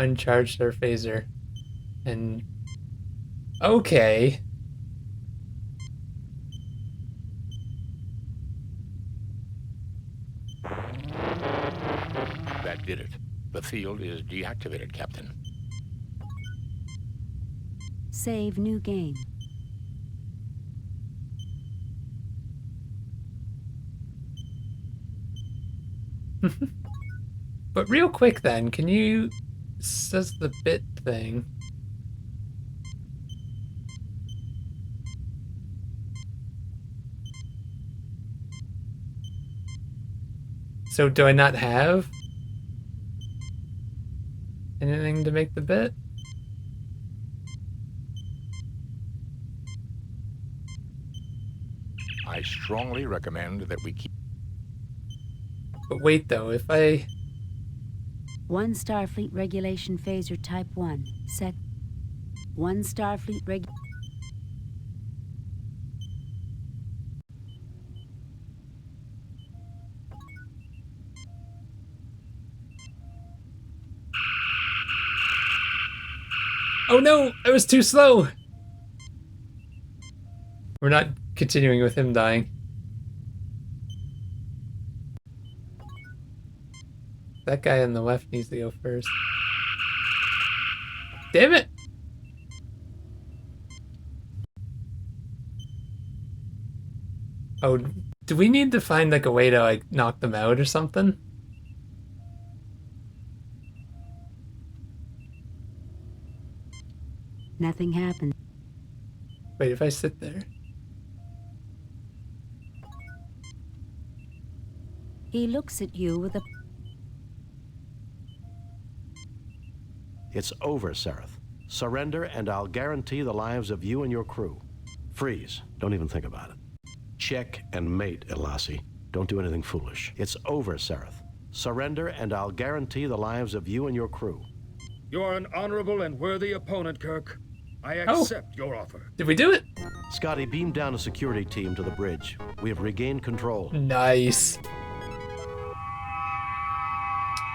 Uncharged our phaser. And okay. That did it. The field is deactivated, Captain. Save new game. But real quick then, can you... says the bit thing. So do I not have anything to make the bit? I strongly recommend that we keep... But wait though, if I... 1 Starfleet Regulation Phaser Type 1. Set. 1 Starfleet Reg... Oh no! I was too slow! We're not continuing with him dying. That guy on the left needs to go first. Damn it! Oh, do we need to find like a way to like knock them out or something? Nothing happened. Wait, if I sit there? He looks at you with a... It's over, Sereth. Surrender, and I'll guarantee the lives of you and your crew. Freeze. Don't even think about it. Check and mate, Elasi. Don't do anything foolish. It's over, Sereth. Surrender, and I'll guarantee the lives of you and your crew. You are an honorable and worthy opponent, Kirk. I accept your offer. Did we do it? Scotty, beam down a security team to the bridge. We have regained control. Nice.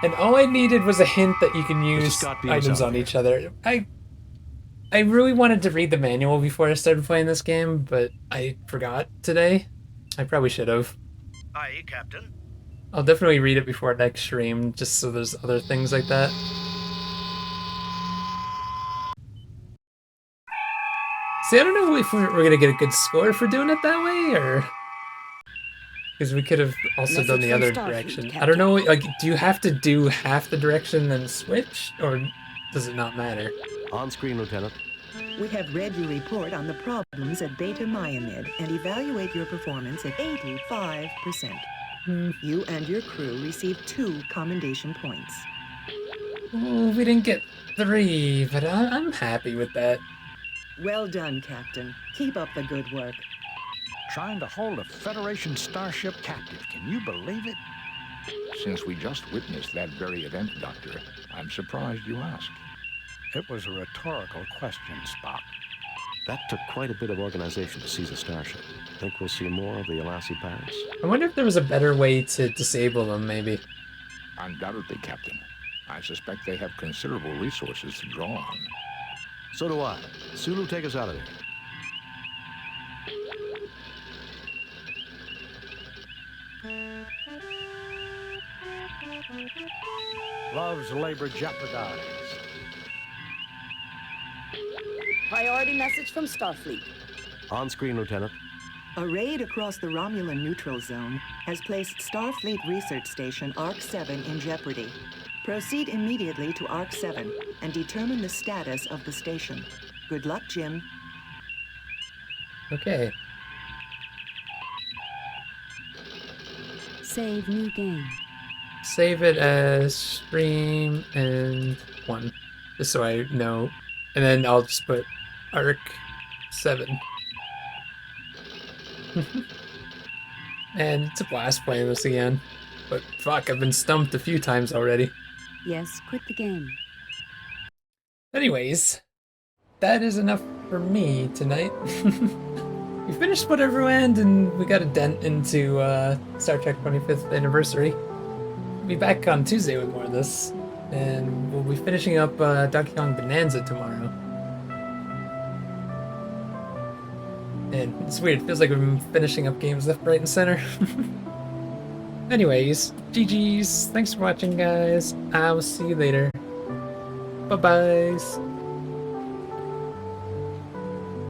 And all I needed was a hint that you can use items on each other. I really wanted to read the manual before I started playing this game, but I forgot today. I probably should have. Aye, Captain. I'll definitely read it before next stream, just so there's other things like that. See, I don't know if we're gonna get a good score for doing it that way, or... Because we could have also done the other direction. I don't know, like, do you have to do half the direction then switch, or does it not matter? On screen, Lieutenant. We have read your report on the problems at Beta Myamid and evaluate your performance at 85%. You and your crew received 2 commendation points. Oh, we didn't get 3, but I'm happy with that. Well done, Captain. Keep up the good work. Trying to hold a Federation starship captive, can you believe it? Since we just witnessed that very event, Doctor, I'm surprised you asked. It was a rhetorical question, Spock. That took quite a bit of organization to seize a starship. Think we'll see more of the Elasi pirates? I wonder if there was a better way to disable them, maybe. Undoubtedly, Captain. I suspect they have considerable resources to draw on. So do I. Sulu, take us out of here. Love's labor jeopardized. Priority message from Starfleet. On screen, Lieutenant. A raid across the Romulan neutral zone has placed Starfleet Research Station ARC-7 in jeopardy. Proceed immediately to ARC-7 and determine the status of the station. Good luck, Jim. Okay. Save new game. Save it as stream and 1, just so I know. And then I'll just put ARC-7. And it's a blast playing this again. But fuck, I've been stumped a few times already. Yes, quit the game. Anyways, that is enough for me tonight. We finished Whatever Land, and we got a dent into Star Trek 25th Anniversary. We'll be back on Tuesday with more of this, and we'll be finishing up Donkey Kong Bonanza tomorrow. And it's weird, it feels like we've been finishing up games left, right, and center. Anyways, GG's. Thanks for watching, guys. I will see you later. Bye-byes.